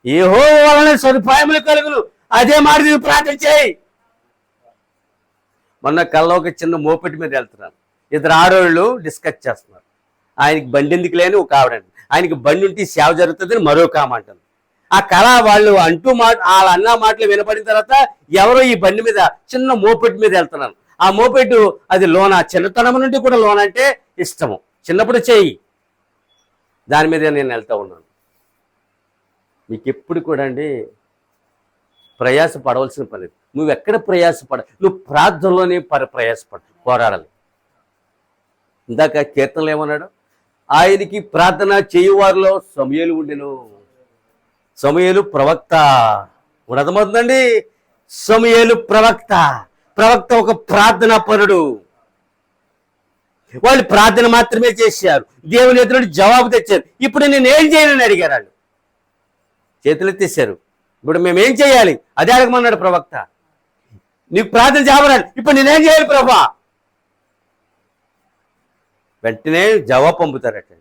యెహోవా వలన సదుపాయములు కలుగును, అదే మాట నువ్వు ప్రార్థన చేయి. మొన్న కల్లో ఒక చిన్న మోపెట్టి మీద వెళ్తున్నాను, 2 ఆడవాళ్ళు డిస్కస్ చేస్తున్నారు. ఆయనకి బండి ఎందుకు లేని ఒక ఆవిడండి, ఆయనకి బండి ఉంటే సేవ జరుగుతుందని మరొక ఆమె అంటుంది. ఆ కళ వాళ్ళు వాళ్ళ అన్న మాటలు వినపడిన తర్వాత ఎవరో ఈ బండి మీద చిన్న మోపెట్టు మీద వెళ్తున్నాను. ఆ మోపెట్టు అది లోన, చిన్నతనం నుండి కూడా లోన అంటే ఇష్టము, చిన్నప్పుడు చేయి, దాని మీద నేను వెళ్తూ ఉన్నాను. మీకు ఎప్పుడు కూడా అండి ప్రయాస పడవలసిన పని. నువ్వు ఎక్కడ ప్రయాసపడ, నువ్వు ప్రార్థనలోనే పోరాడాలి. ఇందాక కీర్తనలు ఏమన్నాడు? ఆయనకి ప్రార్థన చేయువారిలో సమూయేలు ఉండెను. సమూయేలు ప్రవక్త. అర్థమవుతుందండి? సమూయేలు ప్రవక్త ఒక ప్రార్థనా పరుడు. వాళ్ళు ప్రార్థన మాత్రమే చేశారు, దేవుని ఎదురు జవాబు తెచ్చారు. ఇప్పుడు నేనేం చేయనని అడిగారు వాళ్ళు, చేతులు ఎత్తేసారు. ఇప్పుడు మేమేం చేయాలి అదే అడగమన్నాడు ప్రవక్త. నీకు ప్రార్థన చేయమన్నాడు, ఇప్పుడు నేనేం చేయాలి ప్రభా? వెంటనే జవాబు పంపుతారట.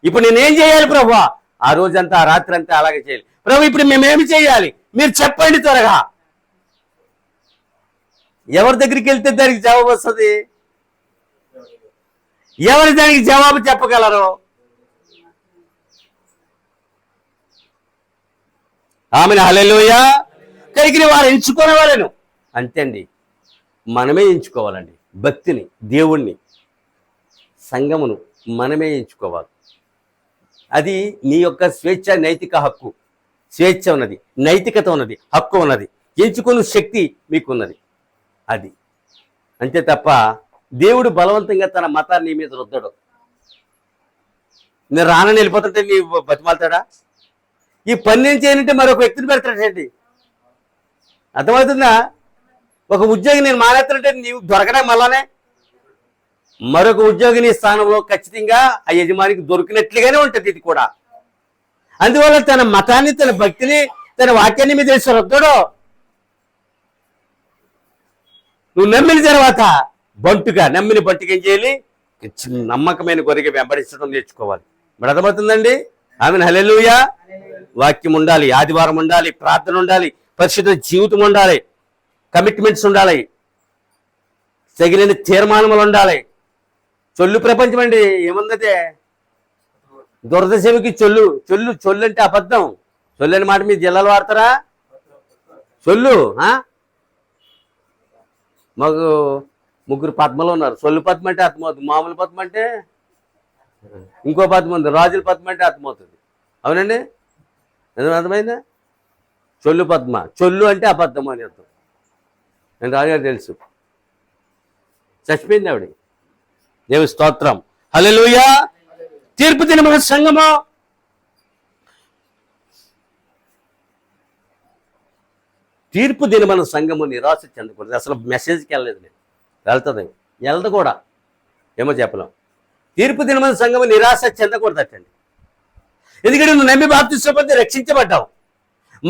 ఇప్పుడు నేనేం చేయాలి ప్రభా? ఆ రోజంతా, ఆ రాత్రి అంతా అలాగే చేయాలి. ప్రభు ఇప్పుడు మేమేమి చేయాలి మీరు చెప్పండి త్వరగా. ఎవరి దగ్గరికి వెళ్తే దానికి జవాబు వస్తుంది? ఎవరి దానికి జవాబు చెప్పగలరు? ఆమెను, హల్లెలూయా. కలిగిన వారు ఎంచుకునే వాళ్ళను అంతే అండి. మనమే ఎంచుకోవాలండి భక్తిని, దేవుణ్ణి, సంఘమును మనమే ఎంచుకోవాలి. అది నీ యొక్క స్వేచ్ఛ, నైతిక హక్కు. స్వేచ్ఛ ఉన్నది, నైతికత ఉన్నది, హక్కు ఉన్నది, ఎంచుకునే శక్తి మీకున్నది. అది అంతే తప్ప దేవుడు బలవంతంగా తన మతాన్ని నీ మీద రుద్దడు. నేను రానని వెళ్ళిపోతుంటే నీ బతిమాలుతాడా? ఈ పని నేను చేయనంటే మరొక వ్యక్తిని పెడతాడండి. అర్థమవుతుందా? ఒక ఉద్యోగి నేను మానేస్తానంటే నీవు దొరకడం మళ్ళానే మరొక ఉద్యోగిని స్థానంలో ఖచ్చితంగా ఆ యజమానికి దొరికినట్లుగానే ఉంటుంది ఇది కూడా. అందువల్ల తన మతాన్ని, తన భక్తిని, తన వాక్యాన్ని మీద రుద్దడు. నువ్వు నమ్మిన తర్వాత నమ్మిన బంటుగా ఏం చేయాలి? నమ్మకమైన గొర్రెగా వెంబడించడం నేర్చుకోవాలి. మరి అర్థమవుతుందండి? ఆమెను, హల్లెలూయా. వాక్యం ఉండాలి, ఆదివారం ఉండాలి, ప్రార్థన ఉండాలి, పరిశుద్ధ జీవితం ఉండాలి, కమిట్మెంట్స్ ఉండాలి, తగిలిన తీర్మానములు ఉండాలి. చొల్లు ప్రపంచం అండి. ఏముందతే దురద సేవకి చొల్లు అంటే అబద్ధం. చొల్లు అనే మాట మీ జిల్లాలో వాడతారా? చొల్లు మాకు ముగ్గురు పద్మలు ఉన్నారు. సొల్లు పద్మ అంటే అర్థమవుతుంది, మామూలు పద్మ అంటే ఇంకో పద్మ ఉంది, రాజుల పద్మ అంటే అర్థమవుతుంది. అవునండి, ఎందుకు అర్థమైందా? చొల్లు పద్మ, చొల్లు అంటే అబద్ధం అని అర్థం. నేను రాజుగారు తెలుసు, చచ్చిపోయింది ఆవిడ. దేవుని స్తోత్రం, హల్లెలూయా. తీర్పు దినమున సంఘము నిరాశ చెందకూడదు. అసలు మెసేజ్కి వెళ్ళలేదు నేను, వెళ్తుంది కూడా, ఏమో చెప్పలేం. తీర్పు దినమున సంఘము నిరాశ చెందకూడదు అట్టండి. ఎందుకంటే నువ్వు నమ్మి బాప్తిస్మం పొంది రక్షించబడ్డావు,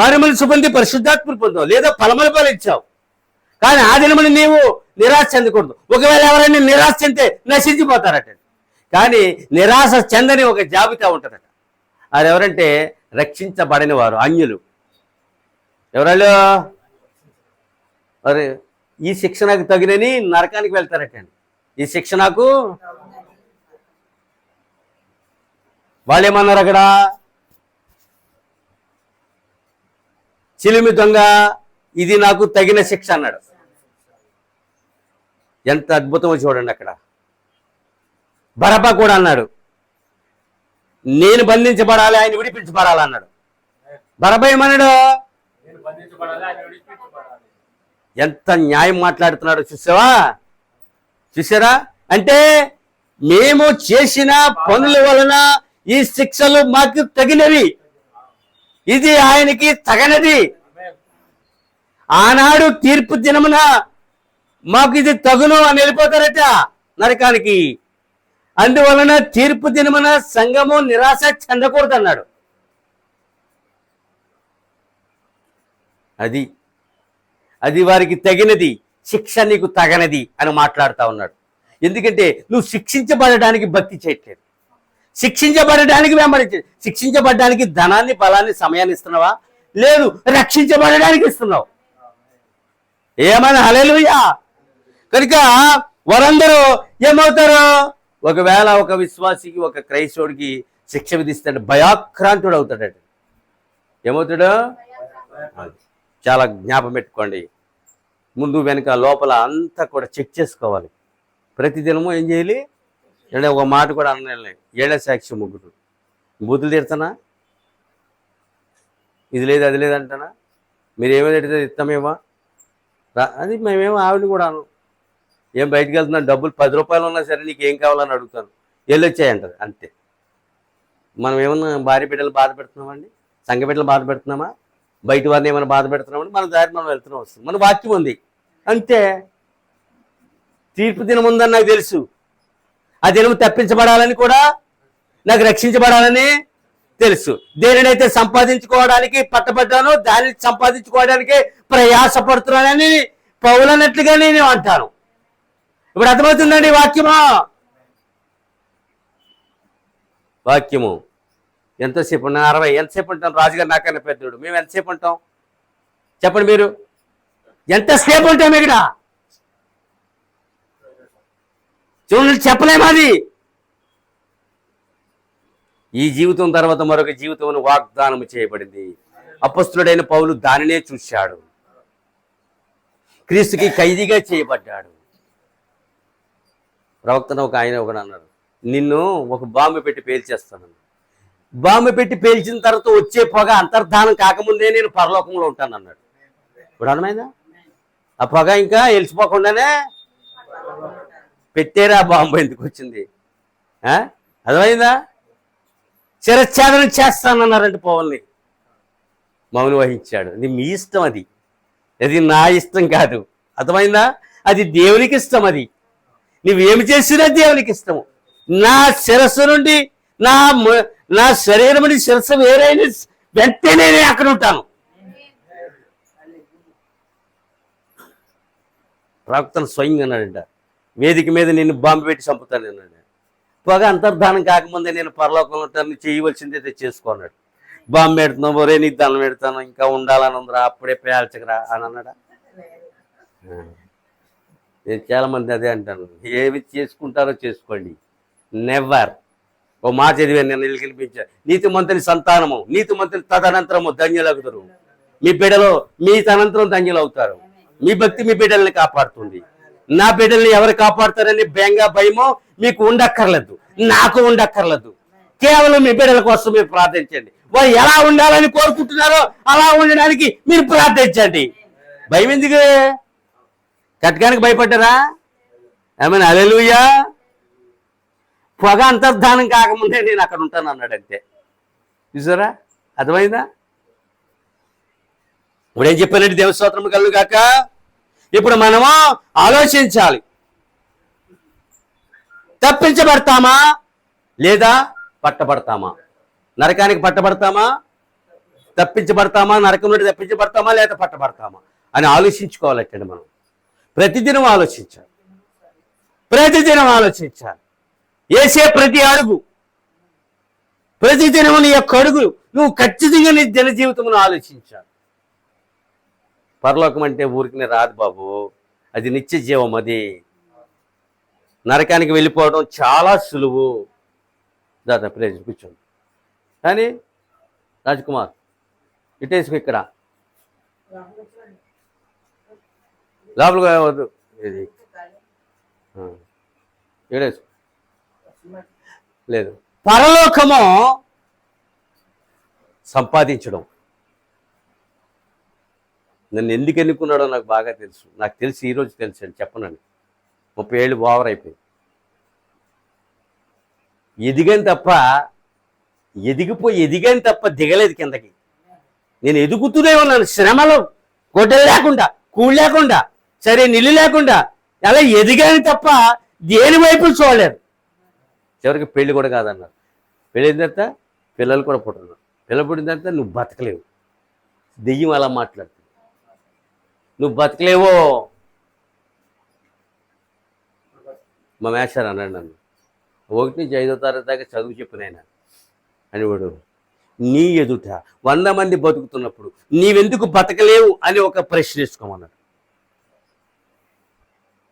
మారుమనసు పొంది పరిశుద్ధాత్మను పొందావు, లేదా ఫలముల ఫలించావు. కానీ ఆ దినమున నీవు నిరాశ చెందకూడదు. ఒకవేళ ఎవరైనా నిరాశ చెందితే నశించిపోతారట. కానీ నిరాశ చెందని ఒక జాబితా ఉంటుందట. అది ఎవరంటే రక్షించబడని వారు, అన్యులు. ఎవరాళ్ళు? మరి ఈ శిక్షణకు తగినని నరకానికి వెళ్తారటండి. ఈ శిక్షణకు వాళ్ళు ఏమన్నారు అక్కడ? చిలిమి దొంగ, ఇది నాకు తగిన శిక్ష అన్నాడు. ఎంత అద్భుతమో చూడండి. అక్కడ బరబ్బా కూడా అన్నాడు, నేను బంధించబడాలి, ఆయన విడిపించబడాలి అన్నాడు. బరబ్బా ఏమన్నాడు? ఎంత న్యాయం మాట్లాడుతున్నాడు చూసారా? అంటే మేము చేసిన పనుల వలన ఈ శిక్షలు మాకు తగినవి, ఇది ఆయనకి తగనది. ఆనాడు తీర్పు దినమున మాకు ఇది తగును అని వెళ్ళిపోతారట నరకానికి. అందువలన తీర్పు దినమున సంఘము నిరాశ చెందకూడదు అన్నాడు. అది వారికి తగినది, శిక్ష నీకు తగనది అని మాట్లాడుతూ ఉన్నాడు. ఎందుకంటే నువ్వు శిక్షించబడడానికి భక్తి చేయట్లేదు, శిక్షించబడడానికి వెంబడించే. శిక్షించబడడానికి ధనాన్ని, బలాన్ని, సమయాన్ని ఇస్తున్నావా? లేదు, రక్షించబడడానికి ఇస్తున్నావు. ఏమని? హల్లెలూయా. కనుక వారందరూ ఏమవుతారు? ఒకవేళ ఒక విశ్వాసికి, ఒక క్రైస్తవుడికి శిక్ష విధిస్తాడు, భయాక్రాంతుడు అవుతాడు. ఏమవుతాడు? చాలా జ్ఞాపం పెట్టుకోండి. ముందు వెనుక లోపల అంతా కూడా చెక్ చేసుకోవాలి. ప్రతిదినము ఏం చేయాలి? అంటే ఒక మాట కూడా అన్న, ఏళ్ల సాక్షి ముగ్గురు బూతులు తిడతానా, ఇది లేదు అది లేదంటానా, మీరు ఏమేమి తిడితే ఇస్తామేమో అది మేమేమో ఆవిడని కూడా అను. ఏం బయటకు వెళ్తున్నాను, డబ్బులు 10 రూపాయలు ఉన్నా సరే నీకు ఏం కావాలని అడుగుతాను, వెళ్ళొచ్చాయంటది అంతే. మనం ఏమన్నా భార్య బిడ్డలు బాధ పెడుతున్నామండి? సంఘ బిడ్డలు బాధ పెడుతున్నామా? బయట వారిని ఏమైనా బాధ పెడుతున్నామండి? మన దారి మనం వెళ్తున్నాం, వస్తుంది, మన వాక్యం ఉంది అంతే. తీర్పు దినం ఉందని నాకు తెలుసు, ఆ దినం తప్పించబడాలని కూడా, నాకు రక్షించబడాలని తెలుసు. దేనినైతే సంపాదించుకోవడానికి పట్టబడ్డానో దాన్ని సంపాదించుకోవడానికి ప్రయాసపడుతున్నానని పౌలన్నట్లుగా నేను అంటాను. ఇప్పుడు అర్థమవుతుందండి వాక్యము. ఎంతసేపు? 60. ఎంతసేపు ఉంటాం? రాజుగారు నాకన్నా పెద్దోడు, మేము ఎంతసేపు ఉంటాం చెప్పండి మీరు? ఎంతసేపు ఉంటాం ఇక్కడ? చూడండి, చెప్పలేము. అది ఈ జీవితం తర్వాత మరొక జీవితం వాగ్దానం చేయబడింది. అపొస్తలుడైన పౌలు దానినే చూశాడు. క్రీస్తుకి ఖైదీగా చేయబడ్డాడు. ప్రవక్తను ఒక ఆయన ఒకడు అన్నాడు, నిన్ను ఒక బాంబు పెట్టి పేల్చేస్తాను. బాంబు పెట్టి పేల్చిన తర్వాత వచ్చే పొగ అంతర్ధానం కాకముందే నేను పరలోకంలో ఉంటాను అన్నాడు. ఇప్పుడు అర్థమైందా? ఆ పొగ ఇంకా వెలిసిపోకుండానే పెట్టేరా బాంబు ఎందుకు వచ్చింది? అర్థమైందా? శిరచ్ఛేదనం చేస్తానన్నారంటే పౌల్ని మౌనం వహించాడు. అది మీ ఇష్టం, అది నా ఇష్టం కాదు. అర్థమైందా? అది దేవునికి ఇష్టం. అది నువ్వేమి చేసినా దేవునికి ఇష్టము. నా శిరస్సు నుండి నా శరీరం నుండి శిరస్సు వేరైన వెంటనే నేను అక్కడ ఉంటాను. ప్రవక్తను స్వయంగా అన్నాడంట, వేదిక మీద నిన్ను బాంబు పెట్టి చంపుతాను అన్నాడు. పొగ అంతర్ధానం కాకముందే నేను పరలోకంలో ఉంటాను, చేయవలసిందే చేసుకున్నాడు. బాంబు పెడుతున్నావు, ఒరే నీకు దండం పెడతాను, ఇంకా ఉండాలని ఉందిరా, అప్పుడే పేల్చకరా అని అన్నాడా? నేను చాలామంది అదే అంటాను, ఏమి చేసుకుంటారో చేసుకోండి, నెవర్. ఓ మాట చదివాను నేను, ఇల్లు కనిపించాను, నీతిమంతుని సంతానము, నీతిమంతుని తదనంతరము ధన్యులవుతారు. మీ బిడ్డలో మీ తనంతరం ధన్యులు అవుతారు. మీ భక్తి మీ బిడ్డల్ని కాపాడుతుంది. నా బిడ్డల్ని ఎవరు కాపాడుతారని బెంగ భయమో మీకు ఉండక్కర్లేదు, నాకు ఉండక్కర్లేదు. కేవలం మీ బిడ్డల కోసం మీరు ప్రార్థించండి. వారు ఎలా ఉండాలని కోరుకుంటున్నారో అలా ఉండడానికి మీరు ప్రార్థించండి. భయం ఎందుకు? కట్టడానికి భయపడ్డారా? ఏమైనా హల్లెలూయా. పొగ అంతర్ధానం కాకముందే నేను అక్కడ ఉంటాను అన్నాడు. అంతే. చూసారా? అర్థమైందా? ఇప్పుడు ఏం చెప్పానంటే దేవుని స్తోత్రం కలుగు కాక. ఇప్పుడు మనము ఆలోచించాలి. తప్పించబడతామా లేదా పట్టబడతామా? నరకానికి పట్టబడతామా, తప్పించబడతామా? నరకం నుండి తప్పించబడతామా లేదా పట్టబడతామా అని ఆలోచించుకోవాలంటే మనం ప్రతిదినం ఆలోచించాలి. ప్రతిదినం ఆలోచించాలి. వేసే ప్రతి అడుగు, ప్రతిదినం నీ యొక్క అడుగు నువ్వు ఖచ్చితంగా నీ జన జీవితంలో ఆలోచించాలి. పరలోకం అంటే ఊరికి రాదు బాబు, అది నిత్య జీవం. అది నరకానికి వెళ్ళిపోవడం చాలా సులువు. దాదా ప్లేజ్ కూర్చోండి. కానీ రాజ్కుమార్ ఇటేసుకు ఇక్కడ లోపలికి వద్దు, ఇది ఇక్కడేసు లేదు. పరలోకము సంపాదించడం. నన్ను ఎందుకు ఎన్నుకున్నాడో నాకు బాగా తెలుసు. నాకు తెలిసి ఈరోజు తెలుసు అని చెప్పనండి. 30 ఏళ్ళు ఓవర్ అయిపోయింది. ఎదిగాను తప్ప దిగలేదు కిందకి. నేను ఎదుగుతూనే ఉన్నాను. శ్రమలో గొడ్డలు లేకుండా, కూడు లేకుండా, సరే నిల్లు లేకుండా అలా ఎదిగాను తప్ప దేని వైపు చూడలేదు. చివరికి పెళ్లి కూడా కాదన్నారు. పెళ్ళిన తర్వాత పిల్లలు కూడా పుట్టున్నారు. పిల్లలు పుట్టిన తర్వాత నువ్వు బతకలేవు. దెయ్యం అలా మాట్లాడుతుంది. నువ్వు బతకలేవో. మా మేస్టర్ అన్నాడు నన్ను, 1 నుంచి 5వ తరగతి దాకా చదువు చెప్పినైనా అనివాడు. నీ ఎదుట 100 మంది బతుకుతున్నప్పుడు నీవెందుకు బతకలేవు అని ఒక ప్రశ్న వేసుకోమన్నాడు.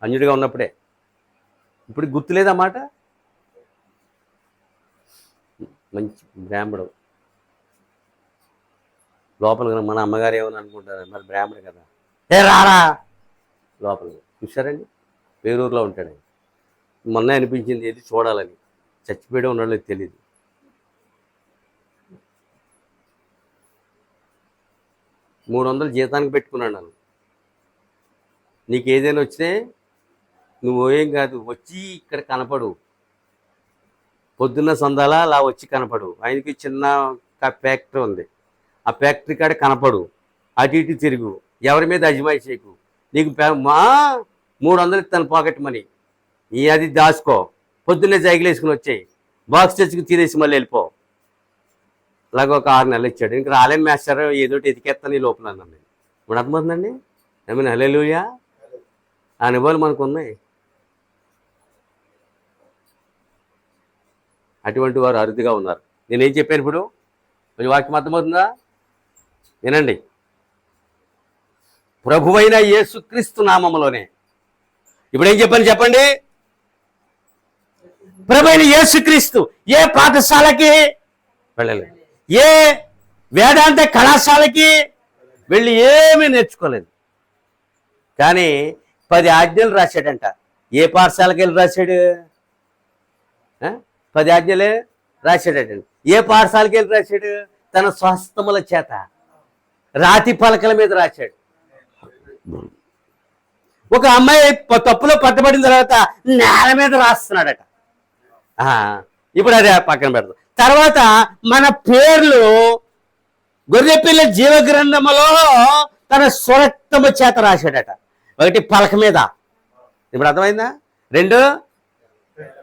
అన్యుడిగా ఉన్నప్పుడే. ఇప్పుడు గుర్తులేదా మాట? మంచి బ్రాహ్మడు లోపల. మన అమ్మగారు ఏమని అనుకుంటారు, మరి బ్రాహ్మడు కదా, ఏ రారా లోపల. చూసారండి, పేరూరులో ఉంటాడు. మొన్న అనిపించింది ఏది చూడాలని. చచ్చిపోయడం ఉన్నాడో తెలియదు. $300 జీతానికి పెట్టుకున్నాను నన్ను. నీకు ఏదైనా వచ్చితే నువ్వు ఏం కాదు, వచ్చి ఇక్కడ కనపడు. పొద్దున్న సందాలా అలా వచ్చి కనపడు. ఆయనకి చిన్న ఫ్యాక్టరీ ఉంది. ఆ ఫ్యాక్టరీ కాడ కనపడు. అటు ఇటు తిరుగు. ఎవరి మీద అజమాయి చేయకు. నీకు 300 ఇస్తాను పాకెట్ మనీ. అది దాచుకో. పొద్దున్నే సైకిల్ వేసుకుని వచ్చాయి. బాక్స్ తెచ్చుకు తినేసి మళ్ళీ వెళ్ళిపో. అలాగ ఒక 6 నెలలు ఇచ్చాడు. ఇంకా రాలేని మేస్టర్ ఏదోటి ఎతికేస్తాను ఈ లోపల అన్నాను. ఇప్పుడు అర్థమవుతుందండి. ఏమైనా హల్లెలూయా. ఆ అనుభవాలు మనకు ఉన్నాయి. అటువంటి వారు అరుదుగా ఉన్నారు. నేనేం చెప్పాను ఇప్పుడు? కొంచెం వాక్యం అర్థమవుతుందా? వినండి. ప్రభువైన యేసుక్రీస్తు నామములోనే. ఇప్పుడు ఏం చెప్పాను చెప్పండి? ప్రభువైన యేసుక్రీస్తు ఏ పాఠశాలకి వెళ్ళలేదు, ఏ వేదాంత కళాశాలకి వెళ్ళి ఏమీ నేర్చుకోలేదు. కానీ 10 ఆజ్ఞలు రాశాడంట. ఏ పాఠశాలకి వెళ్ళి రాశాడు? 10 ఆజ్ఞలే రాశాడటండి. ఏ పాఠశాలకి వెళ్ళి రాశాడు? తన స్వహస్తముల చేత రాతి పలకల మీద రాశాడు. ఒక అమ్మాయి తప్పులో పట్టబడిన తర్వాత నేల మీద రాస్తున్నాడట. ఇప్పుడు అదే పక్కన పెడతాం. తర్వాత మన పేర్లు గొర్రెపిల్ల జీవగ్రంథములో తన స్వరక్తము చేత రాశాడట. 1 పలక మీద. ఇప్పుడు అర్థమైందా? 2,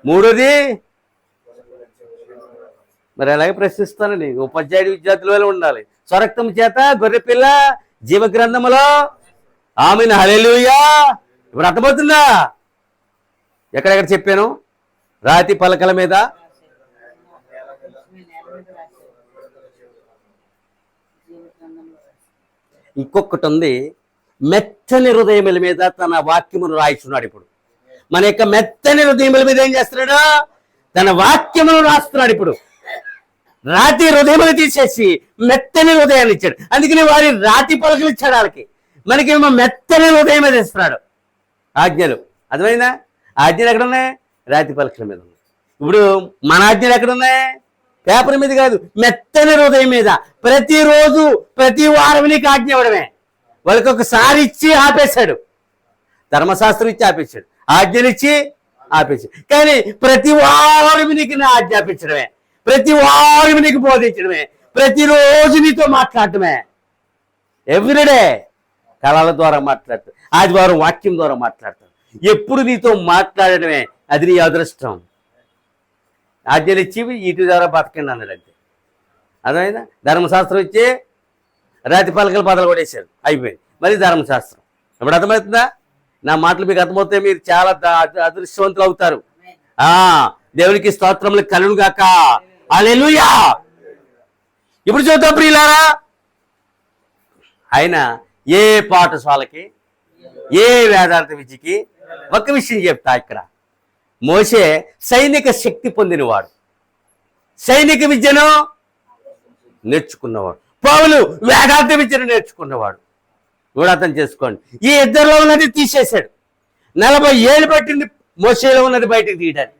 3ది మరి అలాగే ప్రశ్నిస్తానండి. ఉపాధ్యాయుడి విద్యార్థుల వల్ల ఉండాలి. స్వరక్తం చేత గొర్రెపిల్ల జీవగ్రంథములో. ఆమేన్ హల్లెలూయా. ఇప్పుడు అర్థమవుతుందా? ఎక్కడెక్కడ చెప్పాను? రాతి పలకల మీద, ఇంకొకటి ఉంది, మెత్తని హృదయముల మీద తన వాక్యమును రాయిస్తున్నాడు. ఇప్పుడు మన యొక్క మెత్తని హృదయముల మీద ఏం చేస్తున్నాడు? తన వాక్యమును రాస్తున్నాడు. ఇప్పుడు రాతి హృదయములు తీసేసి మెత్తని హృదయాన్ని ఇచ్చాడు. అందుకని వారి రాతి పలకలు ఇచ్చాడు వాళ్ళకి. మనకేమో మెత్తని హృదయం మీద ఇస్తున్నాడు ఆజ్ఞలు. అర్థమైందా? ఆజ్ఞలు ఎక్కడున్నాయి? రాతి పలకల మీద ఉన్నాయి. ఇప్పుడు మన ఆజ్ఞలు ఎక్కడున్నాయి? పేపర్ మీద కాదు, మెత్తని హృదయం మీద. ప్రతిరోజు ప్రతి వారం నీకు ఆజ్ఞ ఇవ్వడమే. వాళ్ళకి ఒకసారి ఇచ్చి ఆపేశాడు, ధర్మశాస్త్రం ఇచ్చి ఆపేశాడు, ఆజ్ఞలు ఇచ్చి ఆపేశాడు. కానీ ప్రతి వారం నీకు నా ఆజ్ఞాపించడమే, ప్రతి వారం నీకు బోధించడమే, ప్రతిరోజు నీతో మాట్లాడటమే. ఎవ్రీడే కళల ద్వారా మాట్లాడతాడు, ఆదివారం వాక్యం ద్వారా మాట్లాడతాడు. ఎప్పుడు నీతో మాట్లాడటమే, అది నీ అదృష్టం. ఆజ్ఞలు ఇచ్చి వీటి ద్వారా బతకండి అన్నాడు అంతే. అర్థమైందా? ధర్మశాస్త్రం ఇచ్చి రాతి పలకలు బదలు కొట్టేశాడు, అయిపోయింది. మళ్ళీ ధర్మశాస్త్రం. ఇప్పుడు అర్థమవుతుందా? నా మాటలు మీకు అర్థమవుతే మీరు చాలా అదృష్టవంతులు అవుతారు. దేవునికి స్తోత్రములు కలుగును గాక. హల్లెలూయా. ఇప్పుడు చూద్దాం ప్రియులారా, ఆయన ఏ పాఠశాలకి, ఏ వేదాంత విద్యకి ఒక విషయం చెప్తా. ఇక్కడ మోషే సైనిక శక్తి పొందినవాడు, సైనిక విద్యను నేర్చుకున్నవాడు. పౌలు వేదాంత విద్యను నేర్చుకున్నవాడు. కూడా అర్థం చేసుకోండి. ఈ ఇద్దరిలో ఉన్నది తీసేశాడు. 40 ఏళ్ళు పట్టింది మోషేలో ఉన్నది బయటకు తీయడానికి.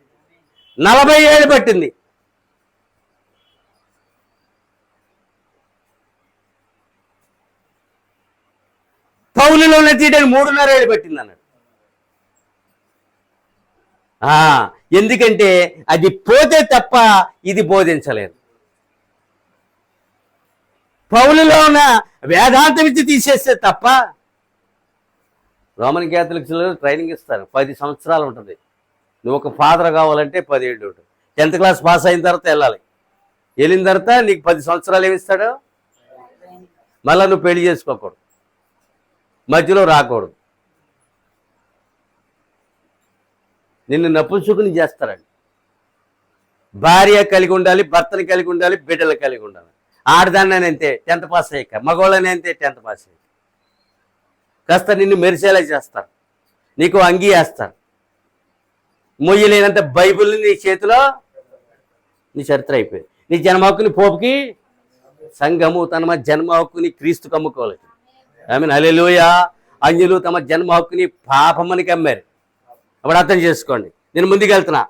40 ఏళ్ళు పట్టింది. పౌలులో ఉన్నది తీయడానికి 3.5 ఏళ్ళు పట్టింది అన్నాడు. ఎందుకంటే అది పోతే తప్ప ఇది బోధించలేదు. పౌలులో ఉన్న వేదాంత విద్య తీసేస్తే తప్ప. రోమన్ క్యాథలిక్స్లో ట్రైనింగ్ ఇస్తారు, 10 సంవత్సరాలు ఉంటుంది. నువ్వు ఒక ఫాదర్ కావాలంటే 10 ఏళ్ళు ఉంటుంది. 10th క్లాస్ పాస్ అయిన తర్వాత వెళ్ళాలి. వెళ్ళిన తర్వాత నీకు 10 సంవత్సరాలు ఏమిస్తాడు? మళ్ళీ నువ్వు పెళ్లి చేసుకోకూడదు, మధ్యలో రాకూడదు, నిన్ను నపుంసుకుని చేస్తారండి. భార్య కలిగి ఉండాలి, భర్తని కలిగి ఉండాలి, బిడ్డలు కలిగి ఉండాలి. ఆడదాన్ని అంతే 10th పాస్ అయ్యాక, మగవాళ్ళని అంతే 10th పాస్ అయ్యాక. కాస్త నిన్ను మెరిసేలా చేస్తారు, నీకు అంగీ వేస్తారు. మొయ్యలేనంత బైబిల్ని నీ చేతిలో, నీ చరిత్ర అయిపోయింది. నీ జన్మ హక్కుని పోపుకి సంఘము తమ జన్మ హక్కుని క్రీస్తుకు అమ్ముకోవాలి. ఆమేన్, హల్లెలూయా. అన్యులు తమ జన్మ హక్కుని పాపమనికి అమ్మారు. అప్పుడు అర్థం చేసుకోండి. నేను ముందుకు వెళ్తున్నా.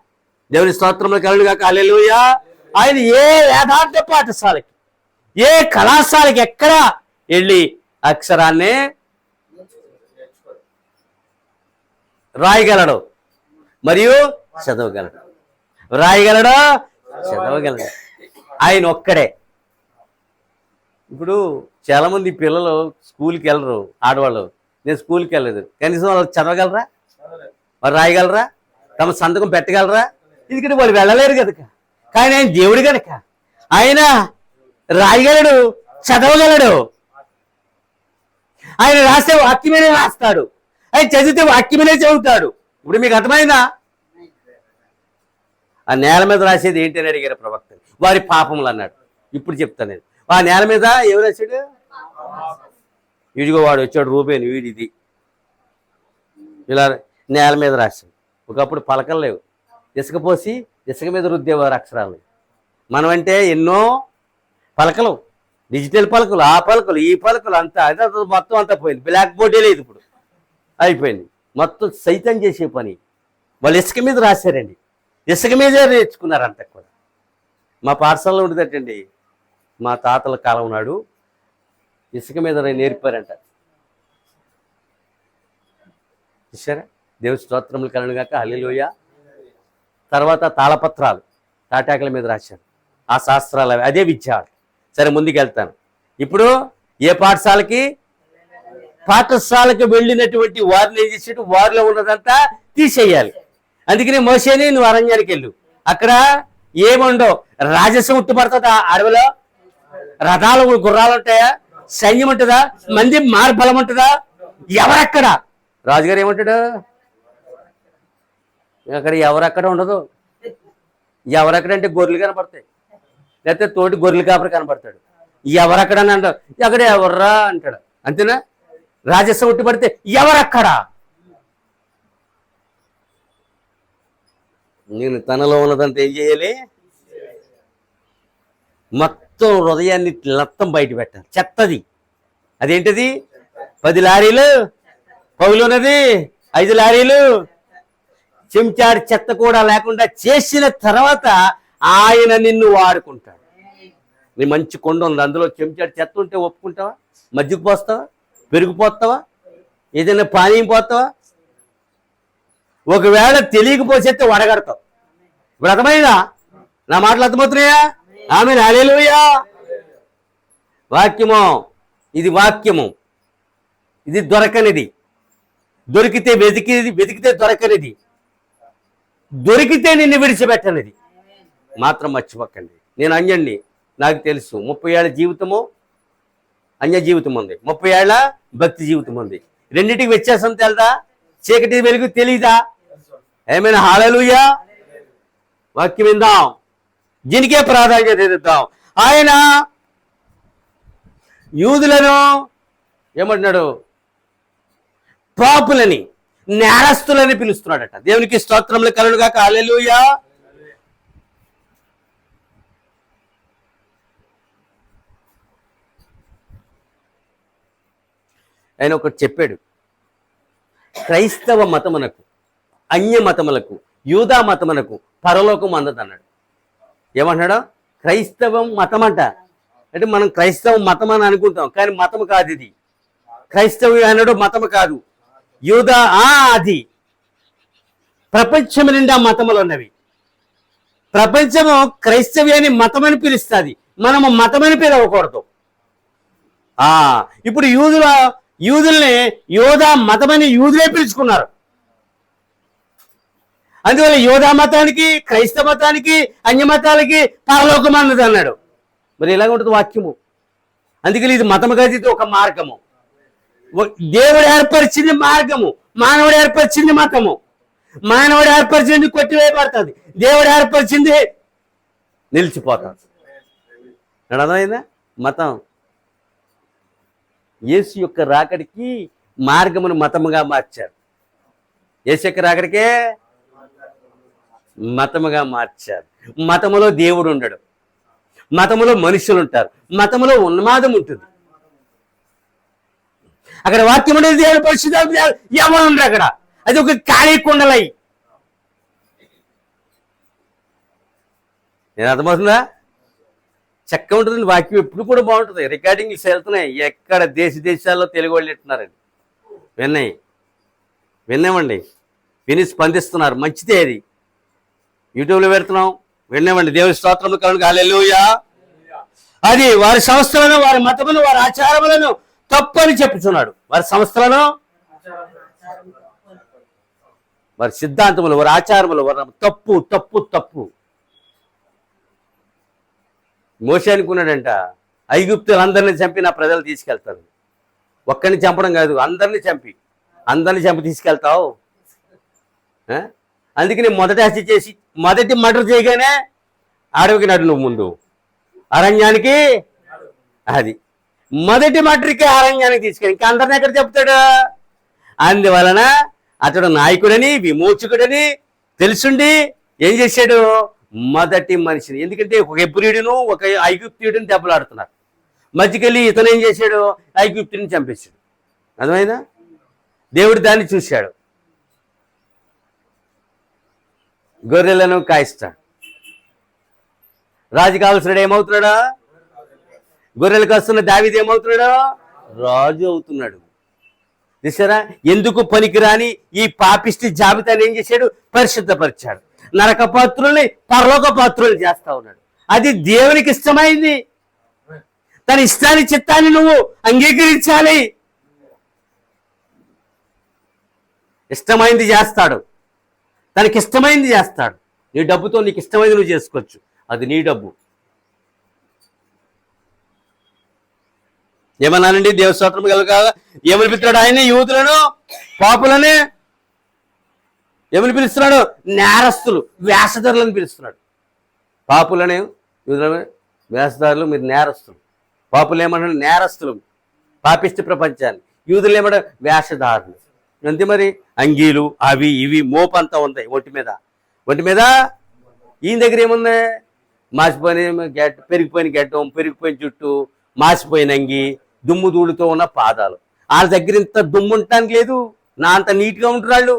దేవుని స్తోత్రంలో కలుగును గాక. హల్లెలూయా. ఆయన ఏ వేదాంత పాఠశాలకి, ఏ కళాశాలకి ఎక్కడ వెళ్ళి అక్షరాన్ని రాయగలడు మరియు చదవగలడు. రాయగలడు, చదవగలడు. ఆయన ఒక్కడే. ఇప్పుడు చాలామంది పిల్లలు స్కూల్కి వెళ్ళరు, ఆడవాళ్ళు. నేను స్కూల్కి వెళ్ళలేదు, కనీసం వాళ్ళు చదవగలరా? వారు రాయగలరా? తమ సంతకం పెట్టగలరా? ఎందుకంటే వాళ్ళు వెళ్ళలేరు కనుక. కానీ ఆయన దేవుడు కనుక ఆయన రాయగలడు, చదవగలడు. ఆయన రాసే వాక్యమేనే రాస్తాడు, ఆయన చదివితే వాక్యమేనే చదువుతాడు. ఇప్పుడు మీకు అర్థమైందా? ఆ నేల మీద రాసేది ఏంటి అని అడిగారు ప్రవక్త. వారి పాపములు అన్నాడు. ఇప్పుడు చెప్తాను నేను. ఆ నేల మీద ఎవరు రాశాడు? వీడిగో వాడు వచ్చాడు, రూపేను వీడిది. ఇలా నేల మీద రాశాడు. ఒకప్పుడు పలకలు లేవు, ఇసుక పోసి ఇసుక మీద రుద్దేవారు అక్షరాలు. మనం అంటే ఎన్నో పలకలు, డిజిటల్ పలకలు, ఆ పలకలు, ఈ పలకలు, అంతా అదే మొత్తం అంతా పోయింది. బ్లాక్ బోర్డే లేదు, ఇప్పుడు అయిపోయింది. మొత్తం సైతం చేసే పని. వాళ్ళు ఇసుక మీద రాశారండి, ఇసుక మీదే నేర్చుకున్నారంట కూడా. మా పాఠశాలలో ఉండేటండి, మా తాతల కాలం నాడు ఇసుక మీద నేర్పారంట. చూసారా? దేవుని స్తోత్రములు కలుగును గాక. హల్లెలూయా. తర్వాత తాళపత్రాలు తాటాకుల మీద రాశారు. ఆ శాస్త్రాలు అదే విద్య. సరే, ముందుకు వెళ్తాను. ఇప్పుడు ఏ పాఠశాలకు వెళ్ళినటువంటి వారిని ఏం చేసేట్టు, వారిలో ఉన్నదంతా తీసేయాలి. అందుకని మోషేని నువ్వు అరణ్యానికి వెళ్ళు, అక్కడ ఏముండవు. రాజసం ఉట్టుపడుతుందా? అడవిలో రథాలు, గుర్రాలు ఉంటాయా? సైన్యం ఉంటుందా? మంది మార్బలం ఉంటుందా? ఎవరక్కడ? రాజుగారు ఏమంటాడు? అక్కడ ఎవరక్కడ ఉండదు. ఎవరక్కడంటే గొర్రెలు కనపడతాయి, లేకపోతే తోటి గొర్రెలు కాపరి కనపడతాడు. ఎవరక్కడ అని అంటాడు. అక్కడ ఎవర్రా అంటాడు. అంతేనా? రాజస్వం ఉట్టిపడితే ఎవరక్కడ? నేను తనలో ఉన్నదంతా ఏం చేయాలి? మొత్తం హృదయాన్ని లత్తం బయట పెట్టాలి. చెత్తది అదేంటిది? 10 లారీలు, పౌలు ఉన్నది 5 లారీలు చెంచాడు చెత్త కూడా లేకుండా చేసిన తర్వాత ఆయన నిన్ను వాడుకుంటాడు. నీ మంచి కొండ ఉంది, అందులో చెంచాడు చెత్త ఉంటే ఒప్పుకుంటావా? మజ్జిగ పోస్తావా? పెరుగు పోస్తావా? ఏదైనా పానీయం పోస్తావా? ఒకవేళ తెలియకపోతే వడగడతావు. ఇప్పుడు అర్థమైందా? నా మాటలు అర్థమవుతున్నాయా? ఆమేన్, హల్లెలూయా. వాక్యము, ఇది వాక్యము, ఇది దొరకనిది. దొరికితే వెతికితే దొరకనిది, దొరికితే నిన్ను విడిచిపెట్టనిది మాత్రం మర్చిపోకండి. నేను అన్యుణ్ణి, నాకు తెలుసు. 30 ఏళ్ళ జీవితము అన్య జీవితం ఉంది, 30 ఏళ్ళ భక్తి జీవితం ఉంది. రెండింటికి వ్యత్యాసం తెలుదా? చీకటి వెలుగు తెలీదా? ఏమైనా హల్లెలూయా. వాక్యం విందాం, దీనికే ప్రాధాన్యత ఇద్దాం. ఆయన యూదులను ఏమంటున్నాడు? పాపులని, నేరస్తులని పిలుస్తున్నాడట. దేవునికి స్తోత్రములు కలుగుగాక, హల్లెలూయా. ఆయన ఒకటి చెప్పాడు, క్రైస్తవ మతమునకు, అన్య మతములకు, యూదా మతమునకు పరలోకం అందదన్నాడు. ఏమంటున్నాడు? క్రైస్తవం మతం అంట. అంటే మనం క్రైస్తవ మతం అని అనుకుంటాం, కానీ మతము కాదు ఇది. క్రైస్తవం అన్నాడు మతము కాదు. యూదా అది ప్రపంచం నిండా మతములు ఉన్నవి. ప్రపంచము క్రైస్తవ్యాన్ని మతమని పిలుస్తుంది, మనము మతమని పిలవకూడదు. ఇప్పుడు యూదుల్ని యోధా మతమని యూదులే పిలుచుకున్నారు. అందువల్ల యోధా మతానికి, క్రైస్తవ మతానికి, అన్య మతాలకి పరలోకం అన్నది అన్నాడు. మరి ఇలాగ ఉంటుంది వాక్యము. అందుకని ఇది మతము కాదు, ఇది ఒక మార్గము. దేవుడు ఏర్పరిచింది మార్గము, మానవుడు ఏర్పరిచింది మతము. మానవుడు ఏర్పరిచింది కొట్టివేయబడుతుంది, దేవుడు ఏర్పరిచింది నిలిచిపోతుంది. అర్థమైందా? మతం యేసు యొక్క రాకడికి మార్గమును మతముగా మార్చారు. యేసు యొక్క రాకడికే మతముగా మార్చారు. మతములో దేవుడు ఉండడు, మతములో మనుషులు ఉంటారు, మతములో ఉన్మాదం ఉంటుంది. అక్కడ వాక్యం ఉండేది, దేవుడు పరిశుద్ధాత్మ ఎవరు ఉండరు అక్కడ. అది ఒక ఖాళీ కుండలై. నేను అర్థమవుతుందా? చక్కగా ఉంటుందండి వాక్యం, ఎప్పుడు కూడా బాగుంటుంది. రికార్డింగ్స్ వెళ్తున్నాయి, ఎక్కడ దేశాల్లో తెలుగు వాళ్ళు వింటున్నారండి. విన్నామండి, విని స్పందిస్తున్నారు, మంచిదే. అది యూట్యూబ్లో పెడుతున్నాం, విన్నామండి. దేవుని స్తోత్రములు కలుగును, హల్లెలూయా. అది వారి సంస్థలను, వారి మతమును, వారి ఆచారములను తప్పని చెప్పుచున్నాడు. వారి సంస్థలను, వారి సిద్ధాంతములు, వారి ఆచారములు, వారి తప్పు తప్పు తప్పు. మోషే అనుకున్నాడంట, ఐగుప్తులు అందరిని చంపి నా ప్రజలు తీసుకెళ్తారు. ఒక్కరిని చంపడం కాదు, అందరిని చంపి తీసుకెళ్తావు. అందుకని మొదటి హత్య చేసి, మొదటి మర్డర్ చేయగానే అడవికి నడు నువ్వు, ముందు అరణ్యానికి. అది మొదటి మర్డర్కి అరణ్యానికి తీసుకెళ్ళి ఇంకా అందరిని ఎక్కడ చెప్తాడు? అందువలన అతడు నాయకుడని, విమోచకుడని తెలుసుండి ఏం చేశాడు? మొదటి మనిషిని. ఎందుకంటే ఒక హెబ్రీయుడును ఒక ఐగుప్తీయుడిని దెబ్బలాడుతున్నారు. మధ్యకెళ్ళి ఇతను ఏం చేశాడు? ఐగుప్తుని చంపేశాడు. అర్థమైందా? దేవుడు దాన్ని చూశాడు. గొర్రెలను కాయిస్తాడు. రాజు కావాల్సినాడు ఏమవుతున్నాడా? గొర్రెలకు వస్తున్న దావీదు ఏమవుతున్నాడు? రాజు అవుతున్నాడు. చూసారా? ఎందుకు పనికిరాని ఈ పాపిష్టి జాబితాని ఏం చేశాడు? పరిశుద్ధపరిచాడు. నరక పాత్రుల్ని పరలోక పాత్రులు చేస్తా ఉన్నాడు. అది దేవునికి ఇష్టమైంది. తన ఇష్టాన్ని, చిత్తాన్ని నువ్వు అంగీకరించాలి. ఇష్టమైంది చేస్తాడు, తనకి ఇష్టమైంది చేస్తాడు. నీ డబ్బుతో నీకు ఇష్టమైంది నువ్వు చేసుకోవచ్చు, అది నీ డబ్బు. ఏమన్నానండి? దేవస్తోత్రం కలుగా. ఏమని పిలుస్తాడు ఆయన? యూదులను, పాపులని ఏమని పిలుస్తున్నాడు? నేరస్తులు, వేషధారులను పిలుస్తున్నాడు. పాపులనే, యూదులను, వేషధారులు, మీరు నేరస్తులు. పాపులు ఏమన్నాడు? నేరస్తులు, పాపిష్టి ప్రపంచాన్ని. యూదులు ఏమంటారు? వేషధారులు. అంతే మరి. అంగీలు అవి ఇవి మోపంతా ఉంది ఒంటి మీద. ఈయన దగ్గర ఏముంది? మాసిపోయిన పెరిగిపోయిన గడ్డం, పెరిగిపోయిన చుట్టూ, మాసిపోయిన అంగి, దుమ్ము ధూళితో ఉన్న పాదాలు. వాళ్ళ దగ్గర ఇంత దుమ్ము ఉండటానికి లేదు, నా అంత నీట్గా ఉంటున్నాళ్ళు.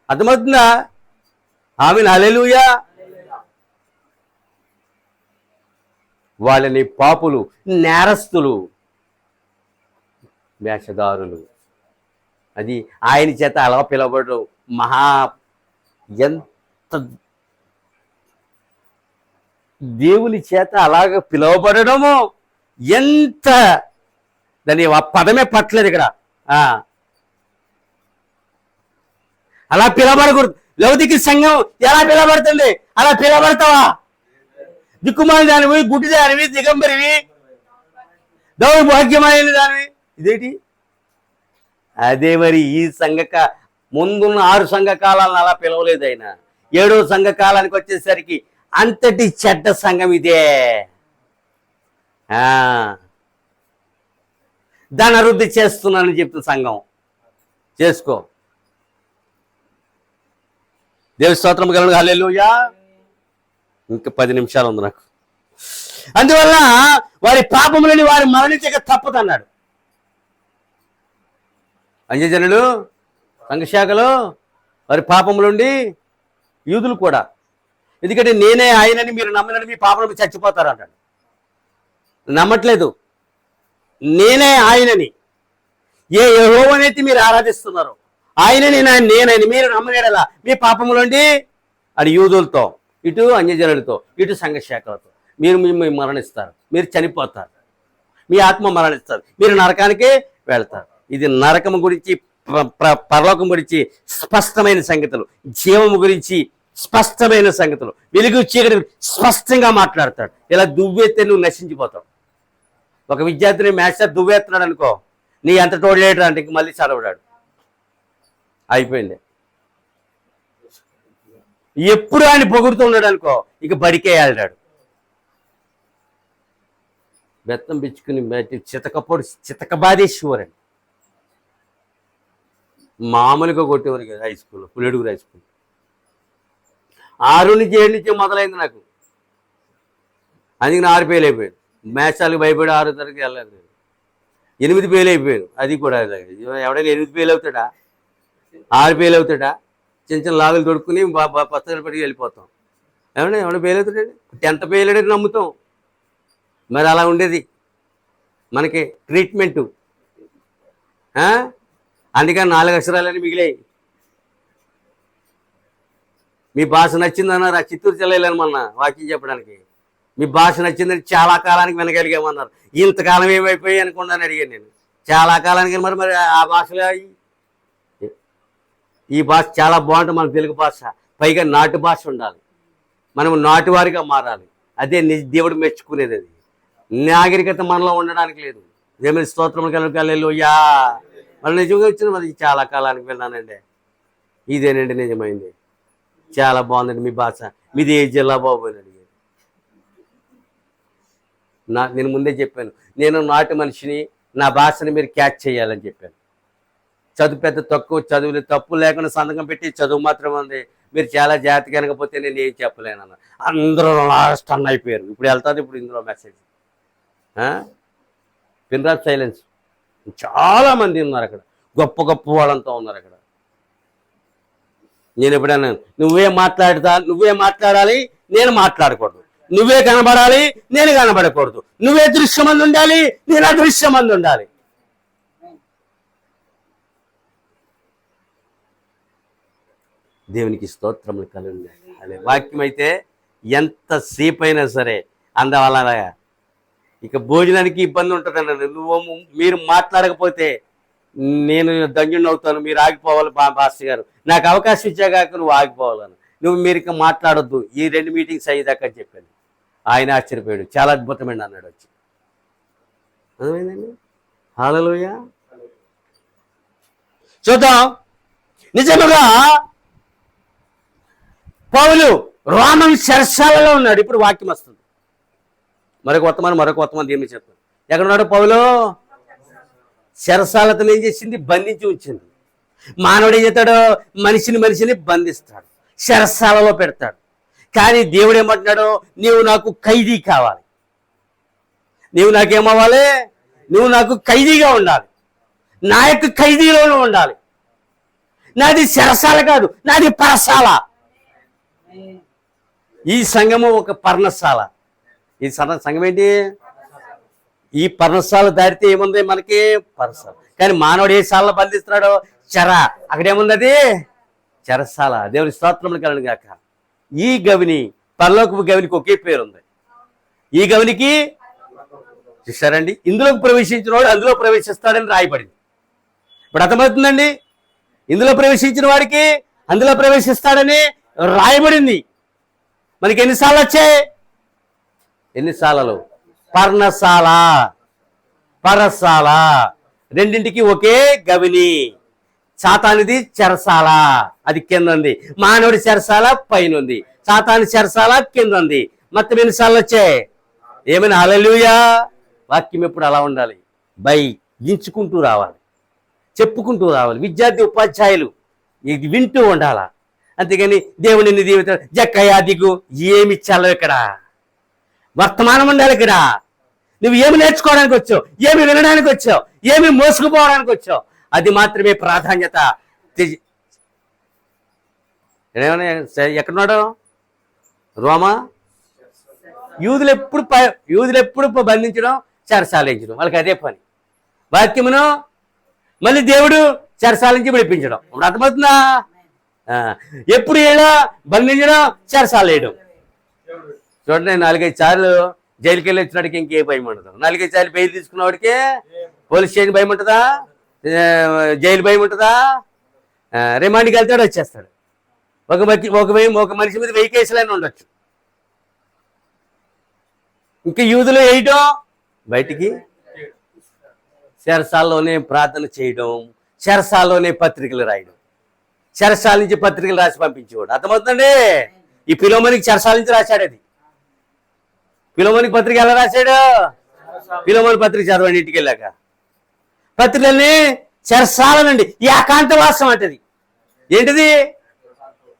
అర్థమవుతుందా? ఆమేన్, హల్లెలూయా. వాళ్ళని పాపులు, నేరస్తులు, వేషధారులు, అది ఆయన చేత అలా పిలవబడడం ఎంత దేవుని చేత అలాగ పిలువబడము ఎంత, దాని ఆ పదమే పట్టలేదు ఇక్కడ. అలా పిలవబడకూడదు. లౌకిక సంఘం ఎలా పిలవబడుతుంది? అలా పిలవబడతావా? దిక్కుమాలి దానివి, గుడ్డి దానివి, దిగంబరివి, దౌర్భాగ్యమైన దానివి, ఇదేంటి? అదే మరి ఈ ముందున్న 6 సంఘకాలను అలా పిలవలేదు ఆయన. 7వ సంఘకాలానికి వచ్చేసరికి అంతటి చెడ్డ సంఘం ఇదే. ధనవృద్ధి చేస్తున్నానని చెప్తున్న సంఘం. చేసుకో. దేవుని స్తోత్రం కలుగును, హల్లెలూయా. ఇంకా 10 నిమిషాలు ఉంది నాకు. అందువల్ల వారి పాపములని వారి మరణించక తప్పదన్నాడు. అన్యజనులు, సంఘశాఖలు, వారి పాపములుండి యూదులు కూడా. ఎందుకంటే నేనే ఆయనని మీరు నమ్మినని మీ పాపం చచ్చిపోతారు అంటాడు. నమ్మట్లేదు. నేనే ఆయనని, ఏ యెహోవానైతే మీరు ఆరాధిస్తున్నారో ఆయనని నేనని మీరు నమ్మనేడలా మీ పాపములుండి, అది యూదులతో, ఇటు అన్యజనులతో, ఇటు సంఘశాఖలతో మీరు మరణిస్తారు, మీరు చనిపోతారు, మీ ఆత్మ మరణిస్తారు, మీరు నరకానికి వెళ్తారు. ఇది నరకము గురించి, పరలోకం గురించి స్పష్టమైన సంగతులు, జీవము గురించి స్పష్టమైన సంగతులు, వెలుగు చీకటి స్పష్టంగా మాట్లాడతాడు. ఇలా దువ్వెత్తే నువ్వు నశించిపోతావు. ఒక విద్యార్థిని మాస్టర్ దువ్వెత్తున్నాడు అనుకో, నీ ఎంత తోడలేడు అంటే ఇంక మళ్ళీ చదవడాడు, అయిపోయింది. ఎప్పుడు ఆయన పొగుడుతున్నాడు అనుకో, ఇక బడికే వెళ్తాడు. బెత్తం పిచ్చుకుని చితకబాదేశ్వరండి. మామూలుగా కొట్టేవారు కదా హై స్కూల్లో, పులేడుగురు హై స్కూల్. 6 నుంచి 7 నుంచి మొదలైంది నాకు. అందుకని 6 ఫెయిల్ అయిపోయాను. మ్యాథ్స్కి భయపడి 6వ తరగతి వెళ్ళలేదు. 8 ఫెయిల్ అయిపోయాను. అది కూడా ఎవడైనా 8 ఫెయిల్ అవుతాడా? 6 ఫెయిల్ అవుతాడా? చిన్న చిన్న లాగులు తొడుక్కుని పుస్తకాలు పెట్టి వెళ్ళిపోతాం. ఎవడైనా ఫెయిల్ అవుతాడండి? 10th ఫెయిల్ అయ్యేది నమ్ముతాం. మరి అలా ఉండేది మనకి ట్రీట్మెంటు. అందుకని 4 అక్షరాలని మిగిలాయి. మీ భాష నచ్చిందన్నారు ఆ చిత్తూరు జిల్లాలో మొన్న వాక్యం చెప్పడానికి. మీ భాష నచ్చిందని చాలా కాలానికి వినగలిగామన్నారు. ఇంతకాలం ఏమైపోయాయి అనుకుంటాను అడిగాను నేను. చాలా కాలానికి మరి ఆ భాషలో ఈ భాష చాలా బాగుంటుంది. మన తెలుగు భాష పైగా నాటు భాష ఉండాలి. మనం నాటువారిగా మారాలి. అదే దేవుడు మెచ్చుకునేది. అది నాగరికత మనలో ఉండడానికి లేదు. దేవుని స్తోత్రం హల్లెలూయా. మళ్ళీ నిజంగా వచ్చిన మరి చాలా కాలానికి విన్నానండి. ఇదేనండి నిజమైంది. చాలా బాగుందండి మీ భాష. మీది ఏ జిల్లా బాబు అని అడిగాను. నేను ముందే చెప్పాను, నేను నాటు మనిషిని, నా భాషని మీరు క్యాచ్ చేయాలని చెప్పాను. చదువు పెద్ద తక్కువ, చదువులు తప్పు లేకుండా సంతకం పెట్టి చదువు మాత్రం ఉంది, మీరు చాలా జాగ్రత్తగా అనకపోతే నేను ఏం చెప్పలేను అన్న. అందరూ లాస్ట్ అన్న అయిపోయారు. ఇప్పుడు వెళ్తుంది ఇప్పుడు ఇందులో మెసేజ్. Pin drop silence. చాలామంది ఉన్నారు అక్కడ, గొప్ప గొప్ప వాళ్ళంతా ఉన్నారు అక్కడ. నేను ఎప్పుడన్నా నువ్వే మాట్లాడాలి, నేను మాట్లాడకూడదు. నువ్వే కనబడాలి, నేను కనబడకూడదు. నువ్వే దృశ్యమంది ఉండాలి, నేను అదృశ్యమంది ఉండాలి. దేవునికి స్తోత్రములు కలుగుతాయి. అదే వాక్యం అయితే ఎంతసేపు అయినా సరే అందవల్ల. ఇక భోజనానికి ఇబ్బంది ఉంటుందండి. మీరు మాట్లాడకపోతే నేను ధన్యుడిని అవుతాను, మీరు ఆగిపోవాలి. పాస్టర్ గారు నాకు అవకాశం ఇచ్చాక నువ్వు ఆగిపోవాలని, మీరు ఇక మాట్లాడొద్దు, ఈ 2 మీటింగ్స్ అయ్యేదాకా అని చెప్పాను. ఆయన ఆశ్చర్యపోయాడు. చాలా అద్భుతమైన అన్నాడు వచ్చి. అర్థమైందండి. హల్లెలూయా. చూద్దాం. నిజముగా పౌలు రోమన్ చెరసాలలో ఉన్నాడు. ఇప్పుడు వాక్యం వస్తుంది. మరొక కొత్తమంది ఏమి చెప్తారు. ఎక్కడున్నాడు పౌలు? చెరసాలతో ఏం చేసింది? బంధించి ఉంచింది. మానవుడు ఏం చేస్తాడు? మనిషిని బంధిస్తాడు, చెరసాలలో పెడతాడు. కానీ దేవుడు ఏమంటున్నాడు? నీవు నాకు ఖైదీ కావాలి. నీవు నాకేమవ్వాలి? నువ్వు నాకు ఖైదీగా ఉండాలి. నా యొక్క ఖైదీలోనూ ఉండాలి. నాది చెరసాల కాదు, నాది పరసాల. ఈ సంఘము ఒక పర్ణశాల. ఈ సంఘం ఏంటి? ఈ పర్ణశాల దాటితే ఏముంది మనకి? పరసాల. కానీ మానవుడు ఏ శాలలో బంధిస్తున్నాడో? చెర. అక్కడేముంది? అది చెరసాల. దేవుని స్తోత్రములు కలుగును గాక. ఈ గవిని, పరలోకపు గవినికి ఒకే పేరు ఉంది. ఈ గవినికి చూసారండి, ఇందులోకి ప్రవేశించిన వాడు అందులో ప్రవేశిస్తాడని రాయబడింది. ఇప్పుడు అర్థమవుతుందండి? ఇందులో ప్రవేశించిన వాడికి అందులో ప్రవేశిస్తాడని రాయబడింది. మనకి ఎన్నిసార్లు వచ్చాయి? ఎన్నిసార్లు? పర్ణశాల, పరసాల, రెండింటికి ఒకే గవిని. సాతానిది చెరసాల, అది కింద ఉంది. మానవుడి చెరసాల పైన ఉంది. సాతాని చెరసాల కింద ఉంది. మొత్తం ఎన్నిసార్లు వచ్చాయి? ఏమైనా హల్లెలూయా. వాక్యం ఎప్పుడు అలా ఉండాలి, గించుకుంటూ రావాలి, చెప్పుకుంటూ రావాలి. విద్యార్థి ఉపాధ్యాయులు ఇది వింటూ ఉండాలా. అంతేగాని దేవుని దీవిత జక్కయ్య దిగు ఏమి ఇచ్చాలో ఇక్కడ వర్తమానం ఉండాలి. ఇక్కడ నువ్వు ఏమి నేర్చుకోవడానికి వచ్చావు, ఏమి వినడానికి వచ్చావు, ఏమి మోసుకుపోవడానికి వచ్చావు, అది మాత్రమే ప్రాధాన్యత. ఎక్కడున్నాడు? రోమా. యూదులు ఎప్పుడు బంధించడం, చెరసాలించడం, వాళ్ళకి అదే పని. వాక్యమును మళ్ళీ దేవుడు చెరసాల నుంచి విడిపించడం. ఇప్పుడు అర్థమవుతుందా? ఎప్పుడు ఇలా బంధించడం, చెరసాలు వేయడం. చూడండి, 4-5 సార్లు జైలుకి వెళ్ళి వచ్చినాడికి ఇంకే భయం ఉండదు. 4-5 సార్లు బెయిల్ తీసుకున్నవాడికి పోలీస్ స్టేషన్ భయం ఉంటుందా? జైలు భయం ఉంటుందా? రిమాండ్కి వెళ్తాడు, వచ్చేస్తాడు. ఒక మనిషి మీద 1000 కేసులైనా ఉండొచ్చు. ఇంకా యూదులు వేయడం, బయటికి చెరసాల్లోనే ప్రార్థన చేయడం, చెరసాల్లోనే పత్రికలు రాయడం, చెరసాల నుంచి పత్రికలు రాసి పంపించేవాడు. అర్థమవుతుందండి? ఈ ఫిలోమోనికి చెరసాల నుంచి రాశాడు. అది ఫిలోమోనికి పత్రిక ఎలా రాశాడు? ఫిలోమోని పత్రిక చదవండి ఇంటికి వెళ్ళాక. పత్రికల్ని చెరసాలనండి ఏకాంతవాసం అంటది. ఏంటిది?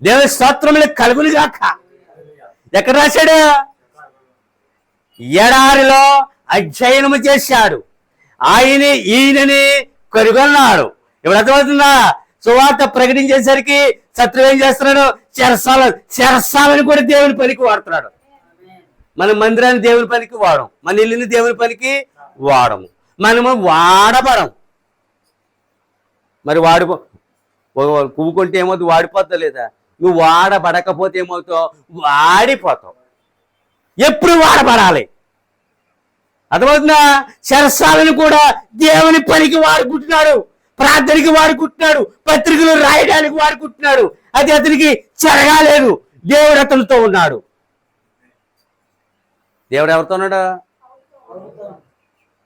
దేవుని స్తోత్రములు కలుగును గాక. ఎక్కడ రాశాడు? ఎడారిలో అధ్యయనము చేశాడు, ఈయనని కనుగొన్నాడు. ఇప్పుడు అర్థమవుతుందా? సువార్త ప్రకటించేసరికి శత్రువు ఏం చేస్తున్నాడు? చెరసాలని కూడా దేవుని పనికి వాడుతున్నాడు. మన మందిరాన్ని దేవుని పనికి వాడము, మన ఇల్లుని దేవుని పనికి వాడము, మనము వాడబడం. మరి పువ్వు కొంటే ఏమవుతుంది? వాడిపోతావు లేదా? నువ్వు వాడబడకపోతే ఏమవుతావు? వాడిపోతావు. ఎప్పుడు వాడబడాలి. అర్థమవుతుందా? చెరసాలను కూడా దేవుని పనికి వాడుకుంటున్నాడు, ప్రార్థనకి వాడుకుంటున్నాడు, పత్రికలు రాయడానికి వాడుకుంటున్నాడు. అది అతనికి చెరగాలేదు. దేవుడు అతనితో ఉన్నాడు. దేవుడు ఎవరితో ఉన్నాడు?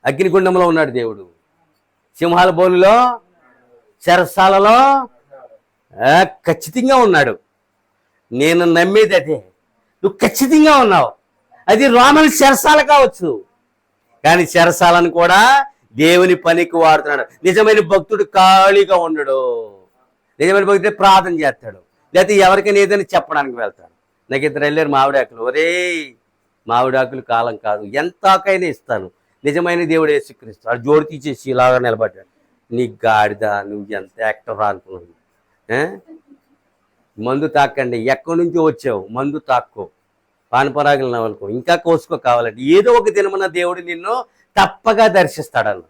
అగ్నిగుండంలో ఉన్నాడు దేవుడు. సింహాల బోలులో, చెరసాలలో ఖచ్చితంగా ఉన్నాడు. నేను నమ్మేది అదే. నువ్వు ఖచ్చితంగా ఉన్నావు. అది రోమన్ చెరసాల కావచ్చు, కానీ చెరసాలను కూడా దేవుని పనికి వాడుతున్నాడు. నిజమైన భక్తుడు ఖాళీగా ఉండడు. నిజమైన భక్తుడు ప్రార్థన చేస్తాడు, లేకపోతే ఎవరికైనా ఏదైనా చెప్పడానికి వెళ్తాడు. నాకు ఇద్దరు వెళ్ళారు మామిడాకులు. ఒరే, మామిడాకులు కాలం కాదు, ఎంతకైనా ఇస్తాను. నిజమైన దేవుడు యేసుక్రీస్తు ఆ జోడు తీసేసి ఇలాగా నిలబడ్డాడు. నీ గాడిద, నువ్వు ఎంత యాక్టర్ అనుకున్నావు. మందు తాకండి. ఎక్కడి నుంచి వచ్చావు? మందు తాక్కో, పానపరాగులు నవలుకో, ఇంకా కోసుకో. కావాలంటే ఏదో ఒక దినమున దేవుడు నిన్ను తప్పగా దర్శిస్తాడన్న.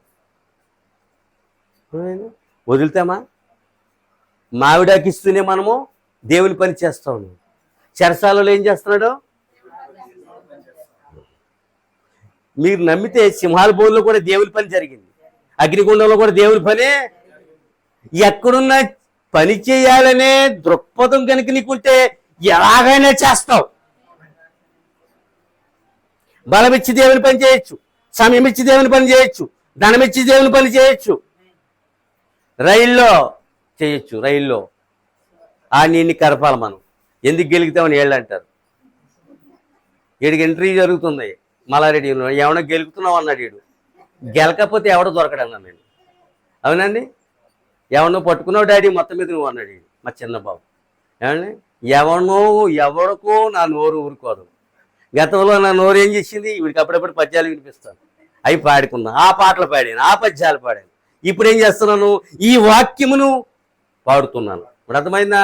వదులుతామా? మావిడాకిస్తూనే మనము దేవుని పని చేస్తాం. చెరసాలలో ఏం చేస్తున్నాడు? మీరు నమ్మితే సింహాల బోన్లో కూడా దేవుని పని జరిగింది, అగ్నిగుండంలో కూడా దేవుని పనే. ఎక్కడున్నా పని చేయాలనే దృక్పథం కనుక నీకుంటే ఎలాగైనా చేస్తావు. బలం ఇచ్చి దేవుని పని చేయొచ్చు, సమయం ఇచ్చి దేవుని పని చేయొచ్చు, ధనం ఇచ్చి దేవుని పని చేయొచ్చు, రైల్లో చేయొచ్చు. రైల్లో ఆ నీన్ని కరపాలి మనం. ఎందుకు గెలుగుతామని ఏళ్ళు అంటారు. వీడికి ఎంట్రీ జరుగుతుంది మల్లారెడ్డి. ఎవడో గెలుగుతున్నావు అన్నాడు. వీడు గెలకపోతే ఎవడో దొరకడన్నాను నేను. అవునండి, ఎవరినో పట్టుకున్నావు డాడీ మొత్తం మీద నువ్వు అన్నాడు మా చిన్న బాబు. ఏమండి, ఎవడికో నా నోరు ఊరుకోదు. గతంలో నా నోరు ఏం చేసింది? వీడికి అప్పుడప్పుడు పద్యాలు వినిపిస్తాను, అవి పాడుకున్నా, ఆ పాటలు పాడాను, ఆ పద్యాలు పాడాను. ఇప్పుడు ఏం చేస్తున్నాను? ఈ వాక్యమును పాడుతున్నాను. ఇప్పుడు అర్థమైందా?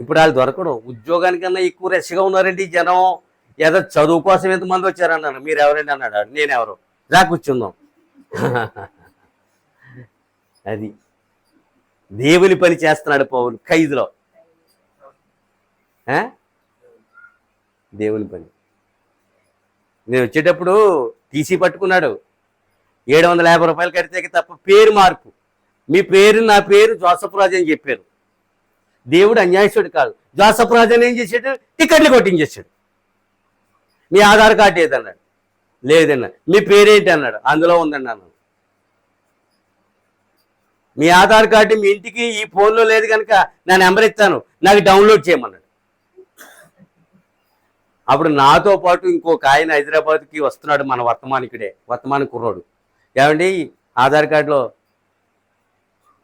ఇప్పుడు వాళ్ళు దొరకడం ఉద్యోగానికన్నా ఎక్కువ రష్గా ఉన్నారండి ఈ జనం. ఏదో చదువు కోసం ఎంతమంది వచ్చారన్నాను. మీరు ఎవరండి అన్నాడు. నేనెవరు రా కూర్చుందాం. అది దేవుని పని చేస్తున్నాడు పౌలు ఖైదులో. దేవుని పని. నేను వచ్చేటప్పుడు టీసీ పట్టుకున్నాడు. 750 రూపాయలు కడితే తప్ప పేరు మార్పు. మీ పేరు నా పేరు జోసఫ్ రాజు అని చెప్పారు. దేవుడు అన్యాయస్తుడు కాదు. జోసఫ్ రాజు అని ఏం చేశాడు? టికెట్లు కొట్టించేశాడు. మీ ఆధార్ కార్డు ఏదన్నాడు. లేదన్నా. మీ పేరేంటి అన్నాడు. అందులో ఉందండి అన్నాను. మీ ఆధార్ కార్డు మీ ఇంటికి ఈ ఫోన్లో లేదు కనుక నా నెంబర్ ఇస్తాను, నాకు డౌన్లోడ్ చేయమన్నాడు. అప్పుడు నాతో పాటు ఇంకొక ఆయన హైదరాబాద్కి వస్తున్నాడు, మన వర్తమాన కుర్రోడు. ఏమండి ఆధార్ కార్డులో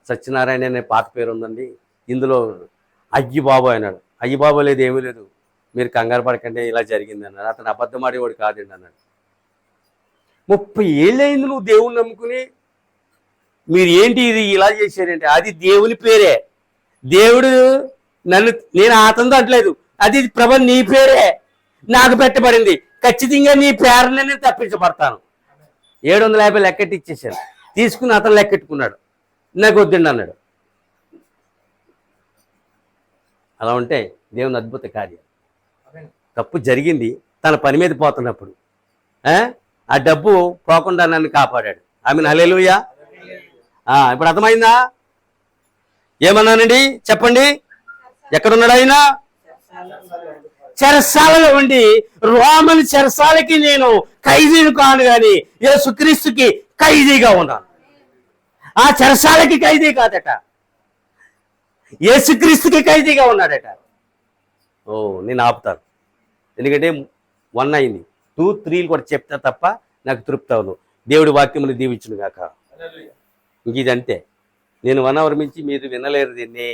సత్యనారాయణ అనే పాత పేరు ఉందండి, ఇందులో అయ్యి బాబు అన్నాడు. అయ్యి బాబు లేదు, ఏమీ లేదు, మీరు కంగారు పడకండి, ఇలా జరిగింది అన్నాడు. అతను అబద్ధం ఆడేవాడు కాదండి అన్నాడు. 30 ఏళ్ళు అయింది నువ్వు దేవుణ్ణి నమ్ముకుని, మీరు ఏంటి ఇది ఇలా చేశారంటే అది దేవుని పేరే. దేవుడు నేను అతనితో అంటలేదు, అది ప్రభు నీ పేరే నాకు పెట్టబడింది, ఖచ్చితంగా నీ పేరునే నేను తప్పించబడతాను. 750 లెక్కెట్టి ఇచ్చేసాను. తీసుకుని అతను లెక్కెట్టుకున్నాడు, నాకు వద్దండి అన్నాడు. అలా ఉంటే దేవుని అద్భుత కార్యం. తప్పు జరిగింది, తన పని మీద పోతున్నప్పుడు ఆ డబ్బు పోకుండా నన్ను కాపాడాడు. ఆమెను హల్లెలూయా. ఇప్పుడు అర్థమైందా? ఏమన్నానండి చెప్పండి? ఎక్కడున్నాడు ఆయన? చెరసాలలో ఉండి, రోమన్ చెరసాలకి నేను ఖైదీని కాను కానీ యేసుక్రీస్తుకి ఖైదీగా ఉన్నాను. ఆ చెరసాలకి ఖైదీ కాదట, యేసుక్రీస్తుకి ఖైదీగా ఉన్నాడట. నేను ఆపుతాను, ఎందుకంటే 1 అయింది, 2, 3 కూడా చెప్తా తప్ప నాకు తృప్తి అవును. దేవుడి వాక్యమును దీవించును గాక. ఇంక ఇదంతే. నేను 1 అవర్ మించి మీరు వినలేరు దీన్ని.